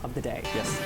of the day. Yes.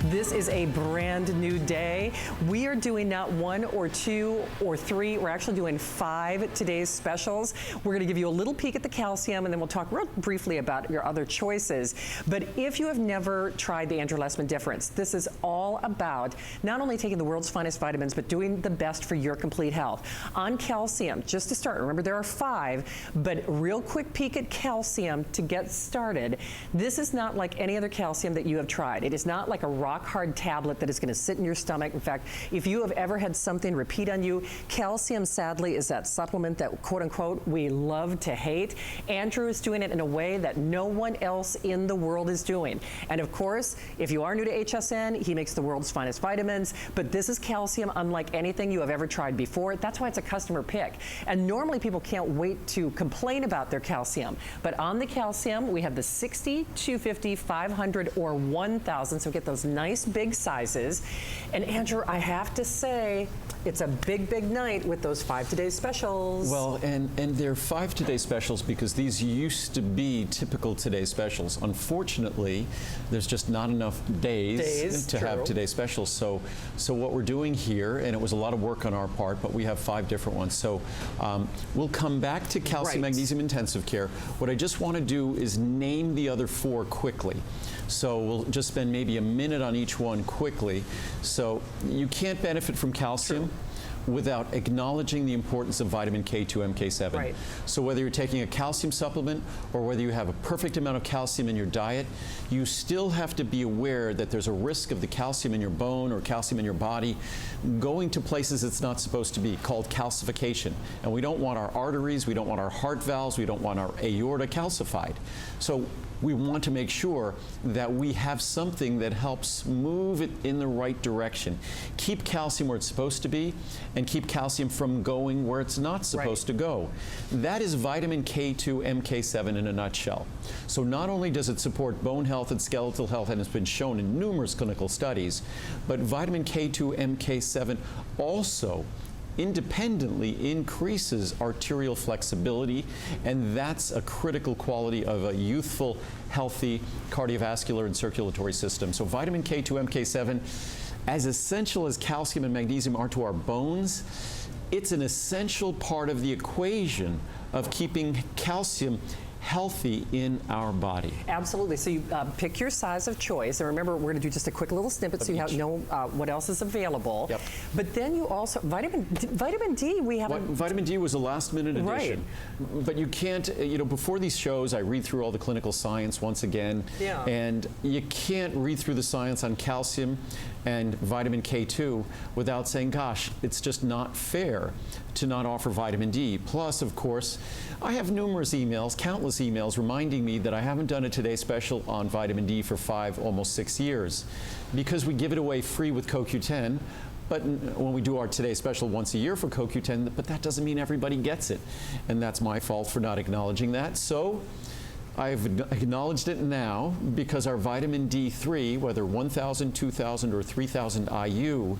This is a brand new day. We are doing not 1 or 2 or 3, we're actually doing 5 today's specials. We're gonna give you a little peek at the calcium and then we'll talk real briefly about your other choices. But if you have never tried the Andrew Lessman difference, this is all about not only taking the world's finest vitamins, but doing the best for your complete health. On calcium, just to start, remember there are 5, but real quick peek at calcium to get started. This is not like any other calcium that you have tried. It is not like a rock hard tablet that is going to sit in your stomach. In fact, if you have ever had something repeat on you, calcium sadly is that supplement that quote unquote we love to hate. Andrew is doing it in a way that no one else in the world is doing. And of course, if you are new to HSN, he makes the world's finest vitamins, but this is calcium unlike anything you have ever tried before. That's why it's a customer pick. And normally people can't wait to complain about their calcium. But on the calcium, we have the 60, 250, 500, or 1,000. So get those nice big sizes. And Andrew, I have to say, it's a big, big night with those 5 today's specials. Well, and they're 5 today's specials because these used to be typical today's specials. Unfortunately, there's just not enough days to have today's specials. So what we're doing here, and it was a lot of work on our part, but we have 5 different ones. So we'll come back to calcium, magnesium, intensive care. What I just want to do is name the other 4 quickly. So we'll just spend maybe a minute on each one quickly. So you can't benefit from calcium without acknowledging the importance of vitamin K2 Mk7. Right. So whether you're taking a calcium supplement or whether you have a perfect amount of calcium in your diet, you still have to be aware that there's a risk of the calcium in your bone or calcium in your body going to places it's not supposed to be, called calcification. And we don't want our arteries, we don't want our heart valves, we don't want our aorta calcified. So we want to make sure that we have something that helps move it in the right direction. Keep calcium where it's supposed to be and keep calcium from going where it's not supposed to go. That is vitamin K2 Mk7 in a nutshell. So not only does it support bone health and skeletal health, and it's been shown in numerous clinical studies, but vitamin K2 Mk7 also independently increases arterial flexibility, and that's a critical quality of a youthful, healthy cardiovascular and circulatory system. So vitamin K2 Mk7, as essential as calcium and magnesium are to our bones, it's an essential part of the equation of keeping calcium healthy in our body. Absolutely. So you pick your size of choice, and remember, we're going to do just a quick little snippet so you know what else is available. Yep. But then you also vitamin D. We have vitamin D was a last-minute addition, but you can't. You know, before these shows, I read through all the clinical science once again, and you can't read through the science on calcium and vitamin K2 without saying, gosh, it's just not fair to not offer vitamin D. Plus, of course, I have numerous emails, countless emails, reminding me that I haven't done a Today Special on vitamin D for 5, almost 6 years, because we give it away free with CoQ10. But when we do our Today Special once a year for CoQ10, but that doesn't mean everybody gets it. And that's my fault for not acknowledging that. So I've acknowledged it now because our vitamin D3, whether 1,000, 2,000, or 3,000 IU,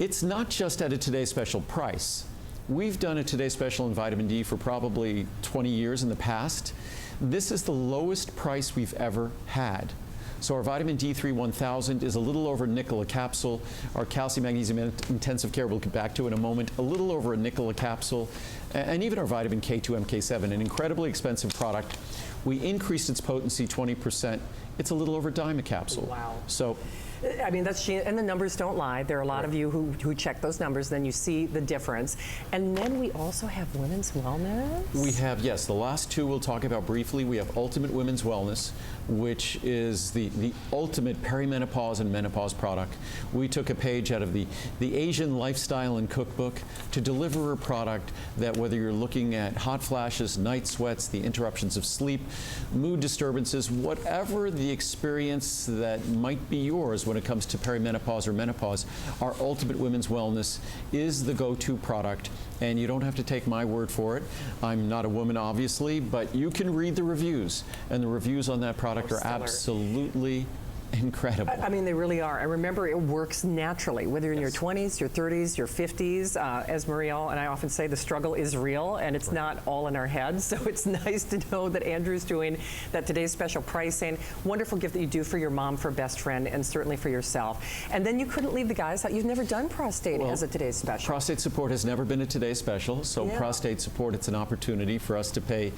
it's not just at a Today Special price. We've done a Today Special in vitamin D for probably 20 years in the past. This is the lowest price we've ever had. So our vitamin D3 1000 is a little over $0.05 a capsule. Our calcium magnesium intensive care, we'll get back to in a moment, a little over $0.05 a capsule. And even our vitamin K2 Mk7, an incredibly expensive product. We increased its potency 20%. It's a little over $0.10 a capsule. Wow. So, I mean, and the numbers don't lie. There are a lot of you who check those numbers, then you see the difference. And then we also have women's wellness. We have, yes, the last 2 we'll talk about briefly. We have Ultimate Women's Wellness, which is the ultimate perimenopause and menopause product. We took a page out of the Asian lifestyle and cookbook to deliver a product that, whether you're looking at hot flashes, night sweats, the interruptions of sleep, mood disturbances, whatever the experience that might be yours when it comes to perimenopause or menopause, our Ultimate Women's Wellness is the go-to product. And you don't have to take my word for it. I'm not a woman, obviously, but you can read the reviews. And the reviews on that product are absolutely incredible. I mean, they really are. And remember, it works naturally, whether you're in your 20s, your 30s, your 50s. As Marielle and I often say, the struggle is real, and it's not all in our heads. So it's nice to know that Andrew's doing that today's special pricing. Wonderful gift that you do for your mom, for best friend, and certainly for yourself. And then you couldn't leave the guys out. You've never done prostate as a today's special. Prostate Support has never been a today's special. So Prostate Support, it's an opportunity for us to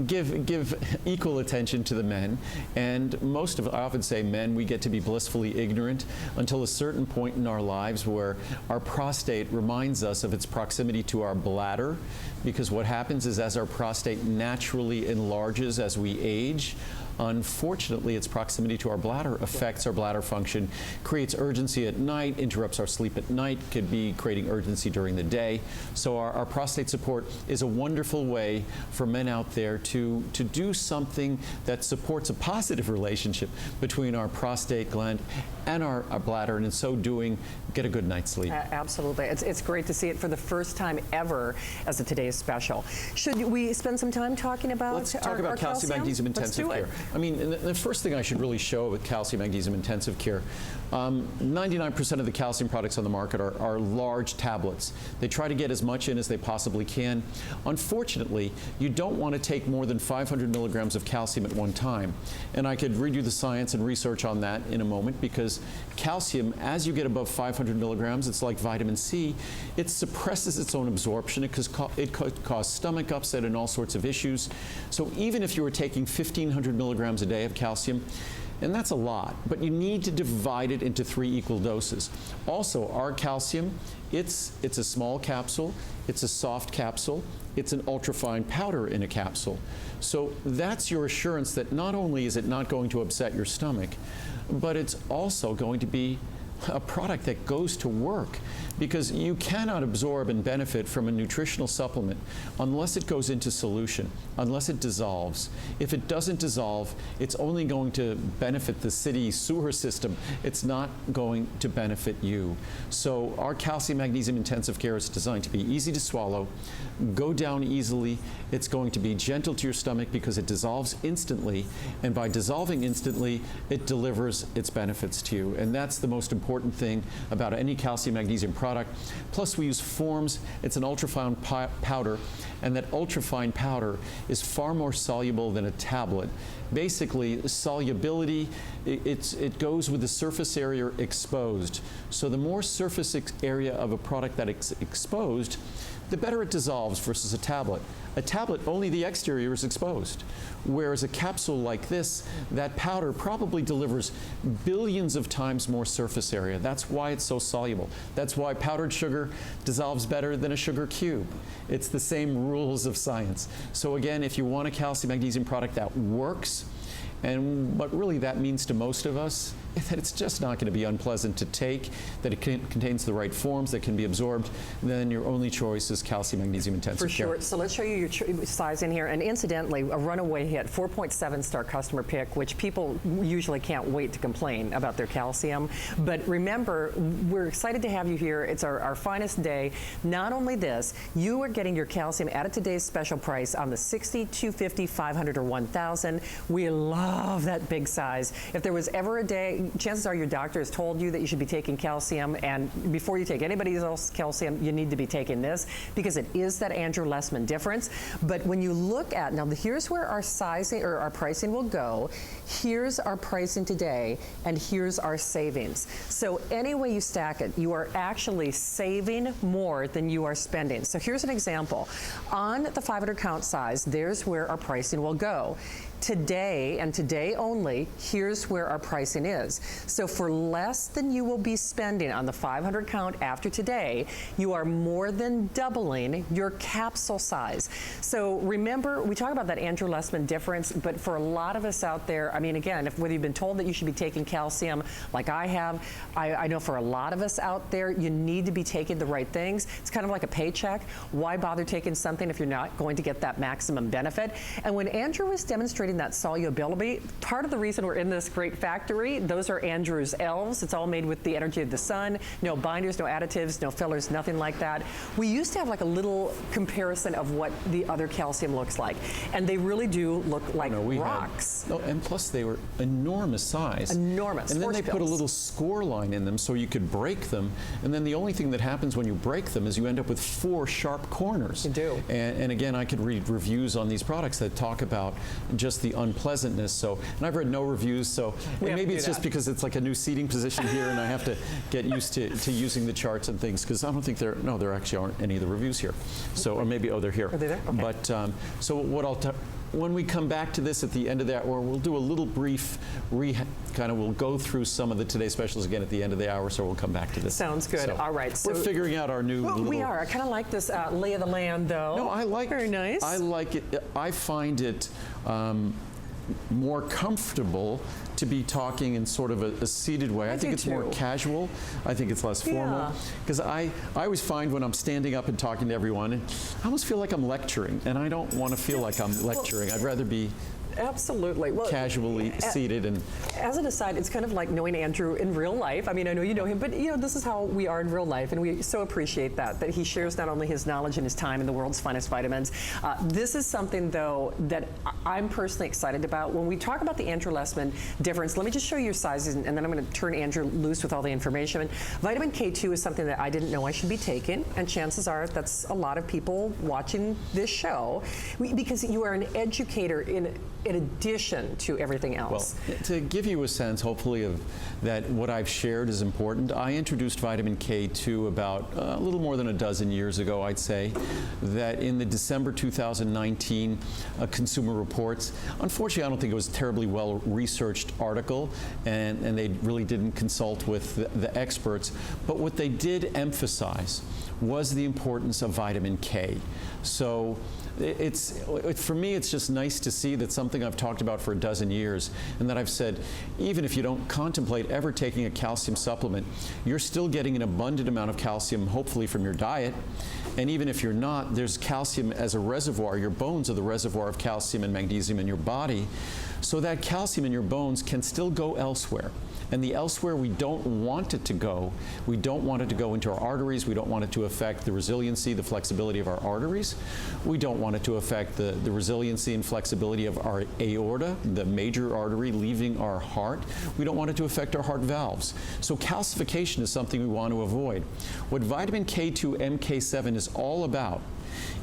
give equal attention to the men. And I often say men, we get to be blissfully ignorant until a certain point in our lives where our prostate reminds us of its proximity to our bladder, because what happens is as our prostate naturally enlarges as we age, unfortunately, its proximity to our bladder affects our bladder function, creates urgency at night, interrupts our sleep at night, could be creating urgency during the day. So our Prostate Support is a wonderful way for men out there to do something that supports a positive relationship between our prostate gland and our bladder, and in so doing, get a good night's sleep. Absolutely. It's great to see it for the first time ever as a today's special. Should we spend some time talking about Let's talk about calcium magnesium intensive care. I mean, the first thing I should really show with calcium magnesium intensive care, 99% of the calcium products on the market are large tablets. They try to get as much in as they possibly can. Unfortunately, you don't want to take more than 500 milligrams of calcium at one time. And I could read you the science and research on that in a moment, because calcium, as you get above 500 milligrams, it's like vitamin C. It suppresses its own absorption. It could cause stomach upset and all sorts of issues. So even if you were taking 1,500 milligrams a day of calcium, and that's a lot, but you need to divide it into 3 equal doses. Also, our calcium, it's a small capsule, it's a soft capsule, it's an ultrafine powder in a capsule. So that's your assurance that not only is it not going to upset your stomach, but it's also going to be a product that goes to work, because you cannot absorb and benefit from a nutritional supplement unless it goes into solution, unless it dissolves. If it doesn't dissolve, it's only going to benefit the city sewer system. It's not going to benefit you. So our calcium magnesium intensive care is designed to be easy to swallow, go down easily. It's going to be gentle to your stomach because it dissolves instantly, and by dissolving instantly, it delivers its benefits to you. And that's the most important thing about any calcium magnesium product. Plus, we use forms. It's an ultrafine powder, and that ultrafine powder is far more soluble than a tablet. Basically, solubility, it goes with the surface area exposed. So the more surface area of a product that is exposed, the better it dissolves versus a tablet. A tablet, only the exterior is exposed. Whereas a capsule like this, that powder probably delivers billions of times more surface area. That's why it's so soluble. That's why powdered sugar dissolves better than a sugar cube. It's the same rules of science. So again, if you want a calcium magnesium product that works, and what really that means to most of us, that it's just not going to be unpleasant to take, that it contains the right forms that can be absorbed, then your only choice is calcium magnesium intensive care. For sure. So let's show you your size in here. And incidentally, a runaway hit, 4.7 star customer pick, which people usually can't wait to complain about their calcium. But remember, we're excited to have you here. It's our finest day. Not only this, you are getting your calcium at today's special price on the 60, 250, 500, or 1,000. We love that big size. If there was ever a day, chances are your doctor has told you that you should be taking calcium, and before you take anybody else's calcium, you need to be taking this, because it is that Andrew Lessman difference. But when you look at, now here's where our sizing or our pricing will go. Here's our pricing today, and here's our savings. So any way you stack it, you are actually saving more than you are spending. So here's an example. On the 500 count size, there's where our pricing will go. Today, and today only, here's where our pricing is. So for less than you will be spending on the 500 count after today, you are more than doubling your capsule size. So remember, we talk about that Andrew Lessman difference, but for a lot of us out there, I mean, again, whether you've been told that you should be taking calcium like I have, I know for a lot of us out there, you need to be taking the right things. It's kind of like a paycheck. Why bother taking something if you're not going to get that maximum benefit? And when Andrew was demonstrating demonstrating that solubility. Part of the reason we're in this great factory, those are Andrew's elves. It's all made with the energy of the sun. No binders, no additives, no fillers, nothing like that. We used to have like a little comparison of what the other calcium looks like, and they really do look like rocks. And plus they were enormous size. Enormous. And then they put a little score line in them so you could break them, and then the only thing that happens when you break them is you end up with 4 sharp corners. You do. And again, I could read reviews on these products that talk about just the unpleasantness. So, and I've read no reviews, so and maybe it's just because it's like a new seating position here and I have to get used to using the charts and things, because I don't think there actually aren't any of the reviews here. So, or maybe, they're here. Are they there? Okay. But, so what when we come back to this at the end of that, or we'll do a little brief we'll go through some of the Today Specials again at the end of the hour, so we'll come back to this. Sounds good. So all right. So we're figuring out our new little... We are. I kind of like this lay of the land, though. No, I like... Very nice. I like it. I find it more comfortable to be talking in sort of a seated way. I think it's more casual. I think it's less formal. Because I always find when I'm standing up and talking to everyone, I almost feel like I'm lecturing, and I don't want to feel like I'm lecturing. I'd rather be absolutely casually seated. And as an aside, it's kind of like knowing Andrew in real life. I mean, I know you know him, but this is how we are in real life, and we so appreciate that he shares not only his knowledge and his time in the world's finest vitamins. This is something, though, that I'm personally excited about. When we talk about the Andrew Lessman difference, let me just show you your sizes, and then I'm going to turn Andrew loose with all the information. Vitamin K2 is something that I didn't know I should be taking, and chances are that's a lot of people watching this show, because you are an educator in addition to everything else. Well, to give you a sense, hopefully, of that what I've shared is important, I introduced vitamin K2 about a little more than a dozen years ago, I'd say, that in the December 2019 Consumer Reports, unfortunately, I don't think it was a terribly well-researched article, and they really didn't consult with the experts, but what they did emphasize was the importance of vitamin K. So for me, it's just nice to see that something I've talked about for a dozen years, and that I've said, even if you don't contemplate ever taking a calcium supplement, you're still getting an abundant amount of calcium, hopefully from your diet. And even if you're not, there's calcium as a reservoir. Your bones are the reservoir of calcium and magnesium in your body. So that calcium in your bones can still go elsewhere. And the elsewhere we don't want it to go, we don't want it to go into our arteries, we don't want it to affect the resiliency, the flexibility of our arteries, we don't want it to affect the resiliency and flexibility of our aorta, the major artery leaving our heart, we don't want it to affect our heart valves. So calcification is something we want to avoid. What vitamin K2 Mk7 is all about,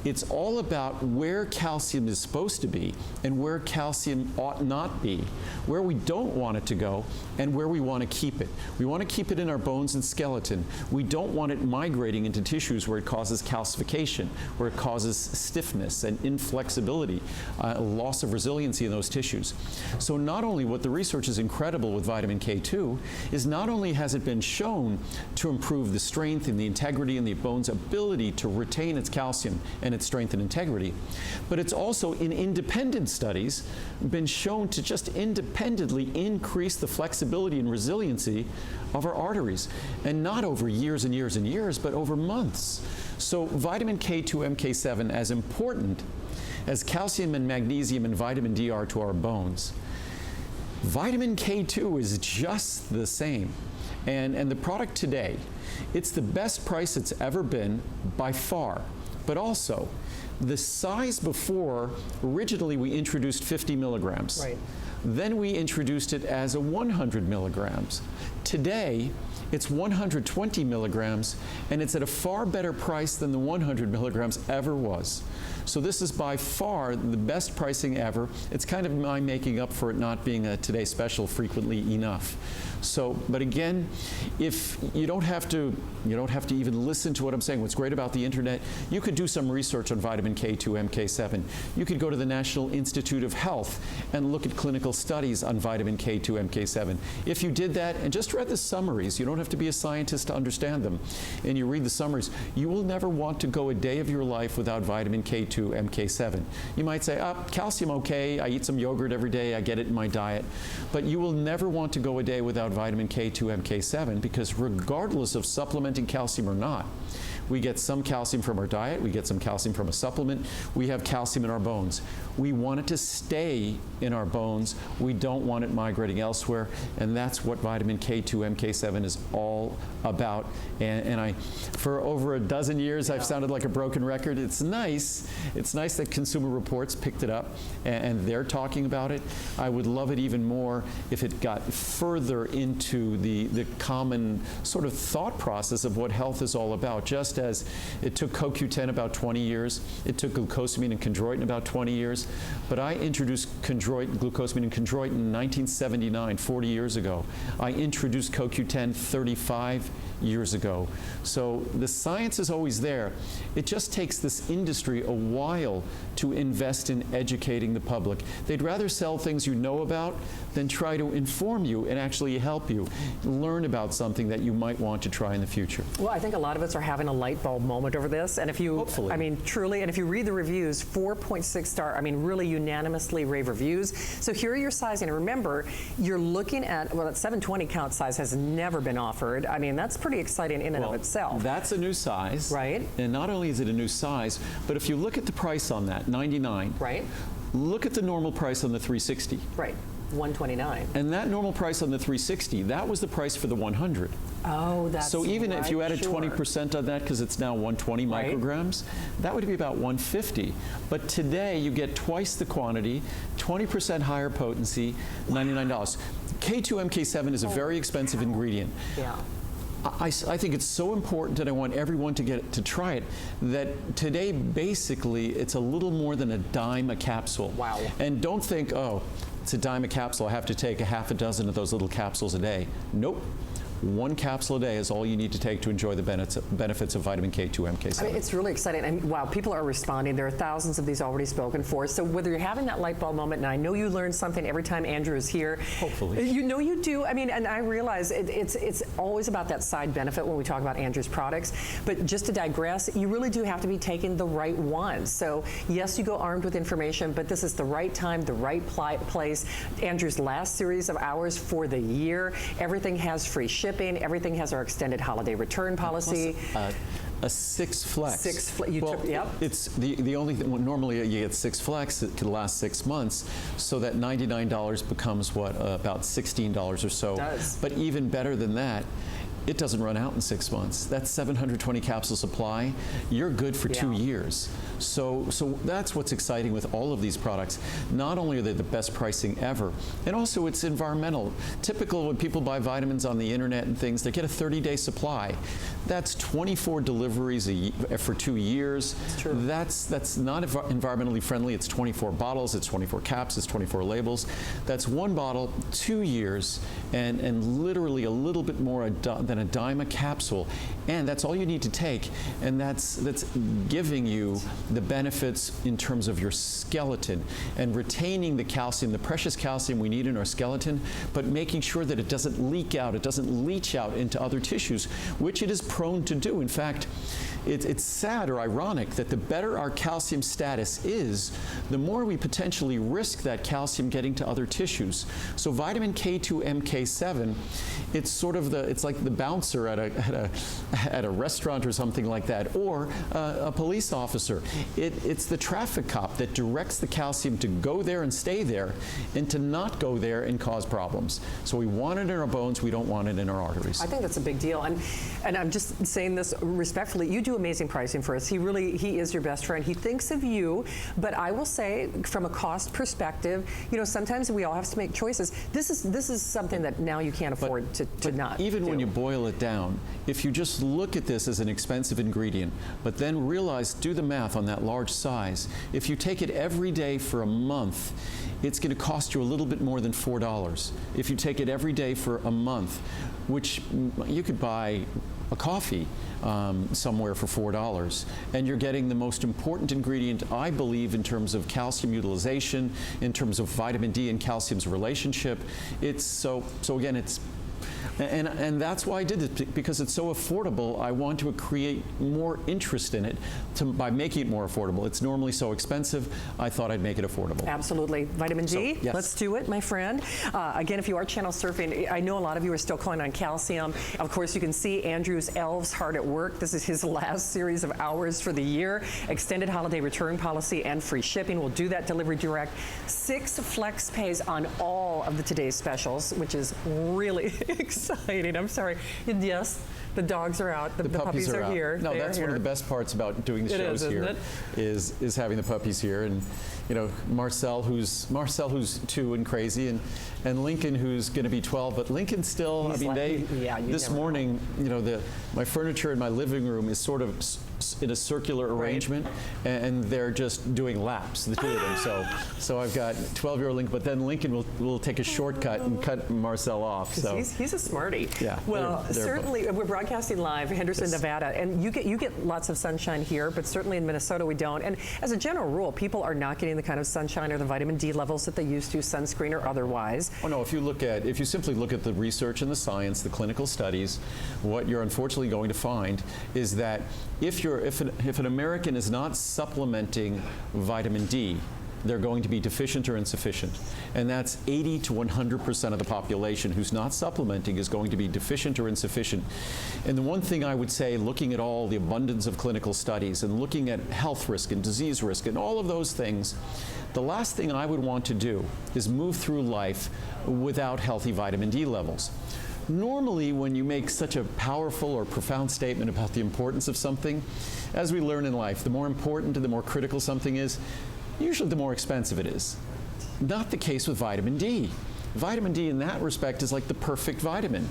it's all about where calcium is supposed to be and where calcium ought not be, where we don't want it to go and where we want to keep it. We want to keep it in our bones and skeleton. We don't want it migrating into tissues where it causes calcification, where it causes stiffness and inflexibility, loss of resiliency in those tissues. So not only what the research is incredible with vitamin K2 is not only has it been shown to improve the strength and the integrity and the bone's ability to retain its calcium and its strength and integrity, but it's also in independent studies been shown to just independently increase the flexibility and resiliency of our arteries, and not over years and years and years, but over months. So vitamin K2 Mk7, as important as calcium and magnesium and vitamin D are to our bones, vitamin K2 is just the same. And the product today, it's the best price it's ever been by far. But also, the size before, originally we introduced 50 milligrams. Right. Then we introduced it as a 100 milligrams. Today, it's 120 milligrams, and it's at a far better price than the 100 milligrams ever was. So this is by far the best pricing ever. It's kind of my making up for it not being a Today Special frequently enough. So, but again, if you don't have to even listen to what I'm saying. What's great about the internet, you could do some research on vitamin K2 Mk7. You could go to the National Institute of Health and look at clinical studies on vitamin K2 Mk7. If you did that and just read the summaries, you don't have to be a scientist to understand them, and you read the summaries, you will never want to go a day of your life without vitamin K2 Mk7. You might say, calcium okay, I eat some yogurt every day, I get it in my diet, but you will never want to go a day without vitamin K2 Mk7, because regardless of supplementing calcium or not, We get some calcium from our diet. We get some calcium from a supplement. We have calcium in our bones. We want it to stay in our bones. We don't want it migrating elsewhere, and that's what vitamin K2 Mk7 is all about. And for over a dozen years, I've sounded like a broken record. It's nice. It's nice that Consumer Reports picked it up and they're talking about it. I would love it even more if it got further into the common sort of thought process of what health is all about. Just as it took CoQ10 about 20 years, it took glucosamine and chondroitin about 20 years, but I introduced glucosamine and chondroitin in 1979, 40 years ago. I introduced CoQ10 35 years ago. So the science is always there. It just takes this industry a while to invest in educating the public. They'd rather sell things you know about than try to inform you and actually help you learn about something that you might want to try in the future. Well, I think a lot of us are having a light bulb moment over this, and if you, hopefully, I mean, truly, and if you read the reviews, 4.6 star, I mean, really unanimously rave reviews. So here are your sizing, and remember, you're looking at, well, that 720 count size has never been offered. I mean, that's pretty exciting in and of itself. That's a new size. Right. And not only is it a new size, but if you look at the price on that, $99. Right. Look at the normal price on the 360. Right. $129. And that normal price on the 360, that was the price for the 100. Oh, that's so even right, if you added sure. 20% on that, because it's now 120 Right. micrograms, that would be about 150. But today you get twice the quantity, 20% higher potency, $99. K2 Mk7 is a very expensive ingredient. Yeah. I think it's so important, and I want everyone to try it, that today basically it's a little more than a dime a capsule. Wow. And don't think, oh, it's a dime a capsule, I have to take a half a dozen of those little capsules a day. Nope. One capsule a day is all you need to take to enjoy the benefits of vitamin K2 Mk7. I mean, it's really exciting. And wow, people are responding. There are thousands of these already spoken for. So whether you're having that light bulb moment, and I know you learn something every time Andrew is here. Hopefully. You know you do. I mean, and I realize it's always about that side benefit when we talk about Andrew's products. But just to digress, you really do have to be taking the right ones. So yes, you go armed with information, but this is the right time, the right place. Andrew's last series of hours for the year. Everything has free shipping. Everything has our extended holiday return policy. Plus, a 6 flex. Yep. It's the only thing, normally you get 6 flex, it can last 6 months, so that $99 becomes what, about $16 or so. It does. But even better than that, it doesn't run out in 6 months. That's 720 capsule supply. You're good for 2 years. So that's what's exciting with all of these products. Not only are they the best pricing ever, and also it's environmental. Typical when people buy vitamins on the internet and things, they get a 30-day supply. That's 24 deliveries for 2 years. That's true. That's not environmentally friendly. It's 24 bottles, it's 24 caps, it's 24 labels. That's one bottle, 2 years, and literally a little bit more than a dime a capsule, and that's all you need to take, and that's giving you the benefits in terms of your skeleton and retaining the calcium, the precious calcium we need in our skeleton, but making sure that it doesn't leak out, it doesn't leach out into other tissues, which it is prone to do. In fact, it's sad or ironic that the better our calcium status is, the more we potentially risk that calcium getting to other tissues. So vitamin K2 Mk7, it's sort of it's like the bouncer at a restaurant or something like that, or a police officer. It's the traffic cop that directs the calcium to go there and stay there, and to not go there and cause problems. So we want it in our bones, we don't want it in our arteries. I think that's a big deal, and I'm just saying this respectfully. You do amazing pricing for us. He is your best friend. He thinks of you, but I will say, from a cost perspective, you know, sometimes we all have to make choices. This is something that now you can't afford to not even do. when you boil it down, if you just look at this as an expensive ingredient, but then realize, do the math on that large size, if you take it every day for a month, it's going to cost you a little bit more than $4. If you take it every day for a month, which you could buy a coffee somewhere for $4, and you're getting the most important ingredient, I believe, in terms of calcium utilization, in terms of vitamin D and calcium's relationship. It's so again, it's And that's why I did this, because it's so affordable. I want to create more interest in it by making it more affordable. It's normally so expensive. I thought I'd make it affordable. Absolutely. Vitamin D, So, yes. Let's do it, my friend. Again, if you are channel surfing, I know a lot of you are still calling on calcium. Of course, you can see Andrew's elves hard at work. This is his last series of hours for the year. Extended holiday return policy and free shipping. We'll do that delivery direct. 6 flex pays on all of the today's specials, which is really exciting. I'm sorry. Yes, the dogs are out. The puppies are out. here. No, They that's are one of here. the best parts about doing the shows isn't here it? is having the puppies here. And you know, Marcel who's 2 and crazy, and Lincoln who's going to be 12. But Lincoln still, He's I mean, you this never know. morning, you know, my furniture in my living room is sort of in a circular arrangement, and they're just doing laps, the 2 of them. So I've got 12-year-old Lincoln, but then Lincoln will take a shortcut and cut Marcel off. So he's a smarty. Yeah, Well, they're certainly we're broadcasting live, Henderson, Yes. Nevada, and you get lots of sunshine here, but certainly in Minnesota we don't. And as a general rule, people are not getting the kind of sunshine or the vitamin D levels that they used to, sunscreen or otherwise. Oh no, if you simply look at the research and the science, the clinical studies, what you're unfortunately going to find is that if an American is not supplementing vitamin D, they're going to be deficient or insufficient. And that's 80 to 100% of the population who's not supplementing is going to be deficient or insufficient. And the one thing I would say, looking at all the abundance of clinical studies and looking at health risk and disease risk and all of those things, the last thing I would want to do is move through life without healthy vitamin D levels. Normally, when you make such a powerful or profound statement about the importance of something, as we learn in life, the more important and the more critical something is, usually the more expensive it is. Not the case with vitamin D. Vitamin D in that respect is like the perfect vitamin,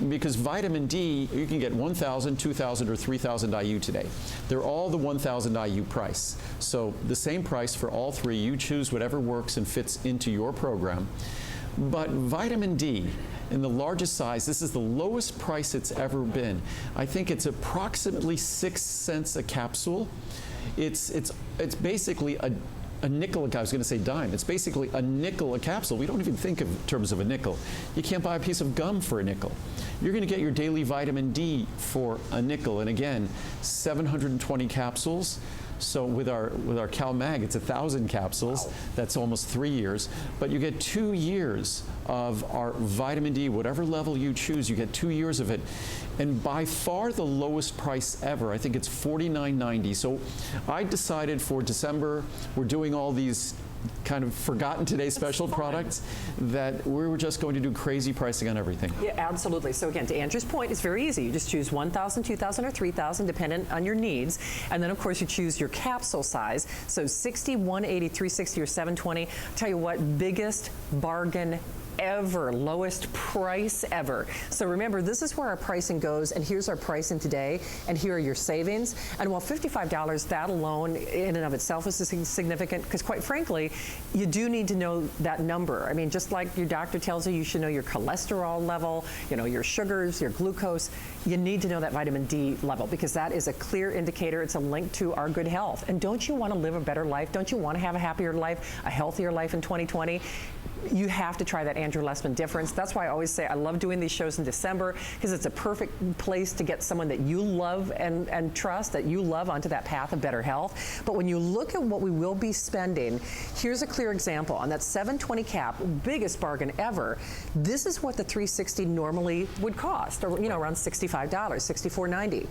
because vitamin D, you can get 1,000, 2,000, or 3,000 IU today. They're all the 1,000 IU price. So the same price for all 3. You choose whatever works and fits into your program. But vitamin D, in the largest size, this is the lowest price it's ever been. I think it's approximately 6 cents a capsule. It's basically a nickel, I was going to say dime. It's basically a nickel a capsule. We don't even think of terms of a nickel. You can't buy a piece of gum for a nickel. You're going to get your daily vitamin D for a nickel. And again, 720 capsules. So with our CalMag, it's 1,000 capsules. Wow. That's almost 3 years. But you get 2 years of our vitamin D, whatever level you choose, you get 2 years of it. And by far the lowest price ever. I think it's $49.90. So I decided for December, we're doing all these kind of forgotten today special products, that we were just going to do crazy pricing on everything. Yeah, absolutely. So again, to Andrew's point, it's very easy. You just choose 1,000, 2,000, or 3,000, dependent on your needs. And then, of course, you choose your capsule size. So 60, 180, 360, or 720. Tell you what, biggest bargain ever, lowest price ever. So remember, this is where our pricing goes, and here's our pricing today, and here are your savings. And while $55, that alone in and of itself is significant, because quite frankly, you do need to know that number. I mean, just like your doctor tells you, you should know your cholesterol level, you know, your sugars, your glucose, you need to know that vitamin D level, because that is a clear indicator. It's a link to our good health. And don't you want to live a better life? Don't you want to have a happier life, a healthier life in 2020? You have to try that Andrew Lessman difference. That's why I always say I love doing these shows in December, because it's a perfect place to get someone that you love and trust, that you love, onto that path of better health. But when you look at what we will be spending, here's a clear example. On that 720 cap, biggest bargain ever, this is what the 360 normally would cost, or you know, around $65, $64.90.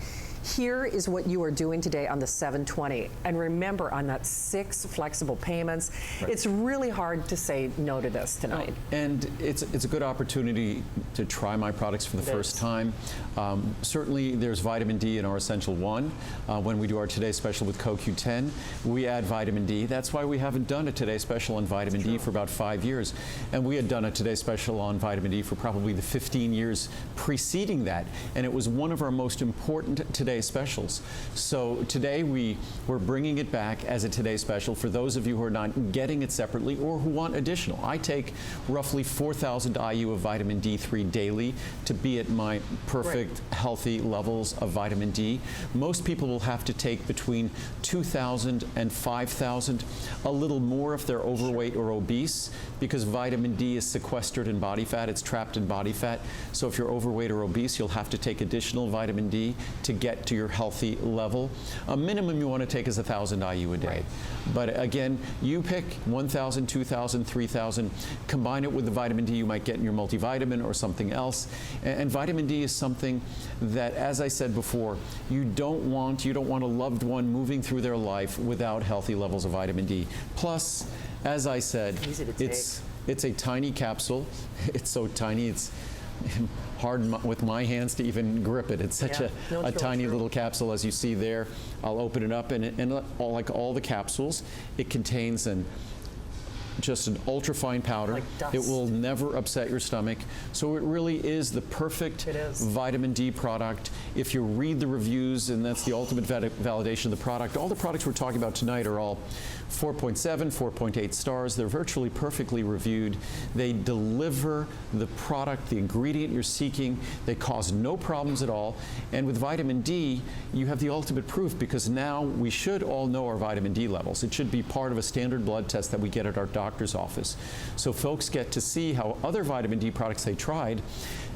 Here is what you are doing today on the 720. And remember, on that 6 flexible payments, it's really hard to say no to this tonight. And it's a good opportunity to try my products for the first time. Certainly, there's vitamin D in our Essential 1. When we do our Today Special with CoQ10, we add vitamin D. That's why we haven't done a Today Special on vitamin D for about 5 years. And we had done a Today Special on vitamin D for probably the 15 years preceding that. And it was one of our most important Today Today Specials. So today we're bringing it back as a Today Special for those of you who are not getting it separately or who want additional. I take roughly 4,000 IU of vitamin D3 daily to be at my perfect healthy levels of vitamin D. Most people will have to take between 2,000 and 5,000, a little more if they're overweight or obese, because vitamin D is sequestered in body fat. It's trapped in body fat. So if you're overweight or obese, you'll have to take additional vitamin D to get to your healthy level. A minimum you want to take is 1,000 IU a day. Right. But again, you pick 1,000, 2,000, 3,000, combine it with the vitamin D you might get in your multivitamin or something else. And vitamin D is something that, as I said before, you don't want a loved one moving through their life without healthy levels of vitamin D. Plus, as I said, it's a tiny capsule. It's so tiny, it's hard with my hands to even grip it. It's such a tiny little capsule, as you see there. I'll open it up, and like all the capsules, it contains just an ultra-fine powder. Like dust. It will never upset your stomach. So it really is the perfect vitamin D product. If you read the reviews, and that's the ultimate validation of the product, all the products we're talking about tonight are all 4.7, 4.8 stars. They're virtually perfectly reviewed. They deliver the product, the ingredient you're seeking. They cause no problems at all. And with vitamin D, you have the ultimate proof, because now we should all know our vitamin D levels. It should be part of a standard blood test that we get at our doctor's office. So folks get to see how other vitamin D products they tried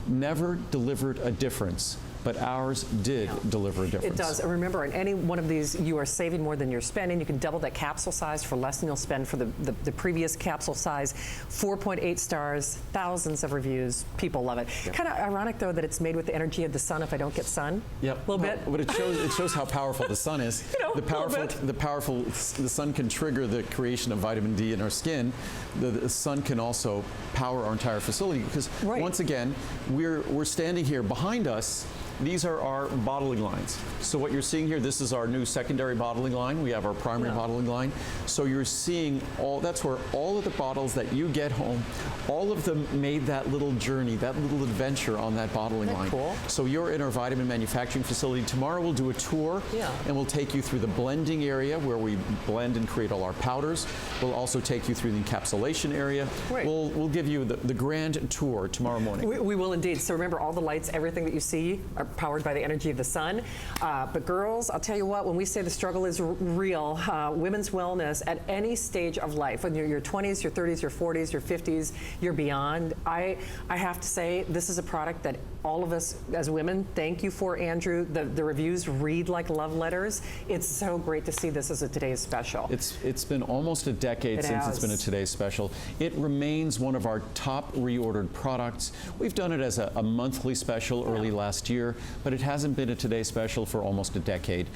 never delivered a difference. But ours did deliver a difference. It does. And remember, in any one of these, you are saving more than you're spending. You can double that capsule size for less than you'll spend for the previous capsule size. 4.8 stars, thousands of reviews. People love it. Kind of ironic, though, that it's made with the energy of the sun if I don't get sun. Yep. A little bit. But it shows how powerful the sun is. The sun can trigger the creation of vitamin D in our skin. The sun can also power our entire facility, because once again, we're standing here behind us. These are our bottling lines. So what you're seeing here, this is our new secondary bottling line. We have our primary bottling line. So you're seeing that's where all of the bottles that you get home, all of them made that little journey, that little adventure on that bottling line. Cool. So you're in our vitamin manufacturing facility. Tomorrow we'll do a tour, and we'll take you through the blending area where we blend and create all our powders. We'll also take you through the encapsulation area. We'll give you the grand tour tomorrow morning. We will indeed. So remember, all the lights, everything that you see are powered by the energy of the sun. But girls, I'll tell you what, when we say the struggle is real, women's wellness at any stage of life, whether you're your 20s, your 30s, your 40s, your 50s, you're beyond, I have to say this is a product that all of us as women thank you for, Andrew. The reviews read like love letters. It's so great to see this as a Today's Special. It's been almost a decade since it's been a Today's Special. It remains one of our top reordered products. We've done it as a monthly special early last year, but it hasn't been a Today's Special for almost a decade.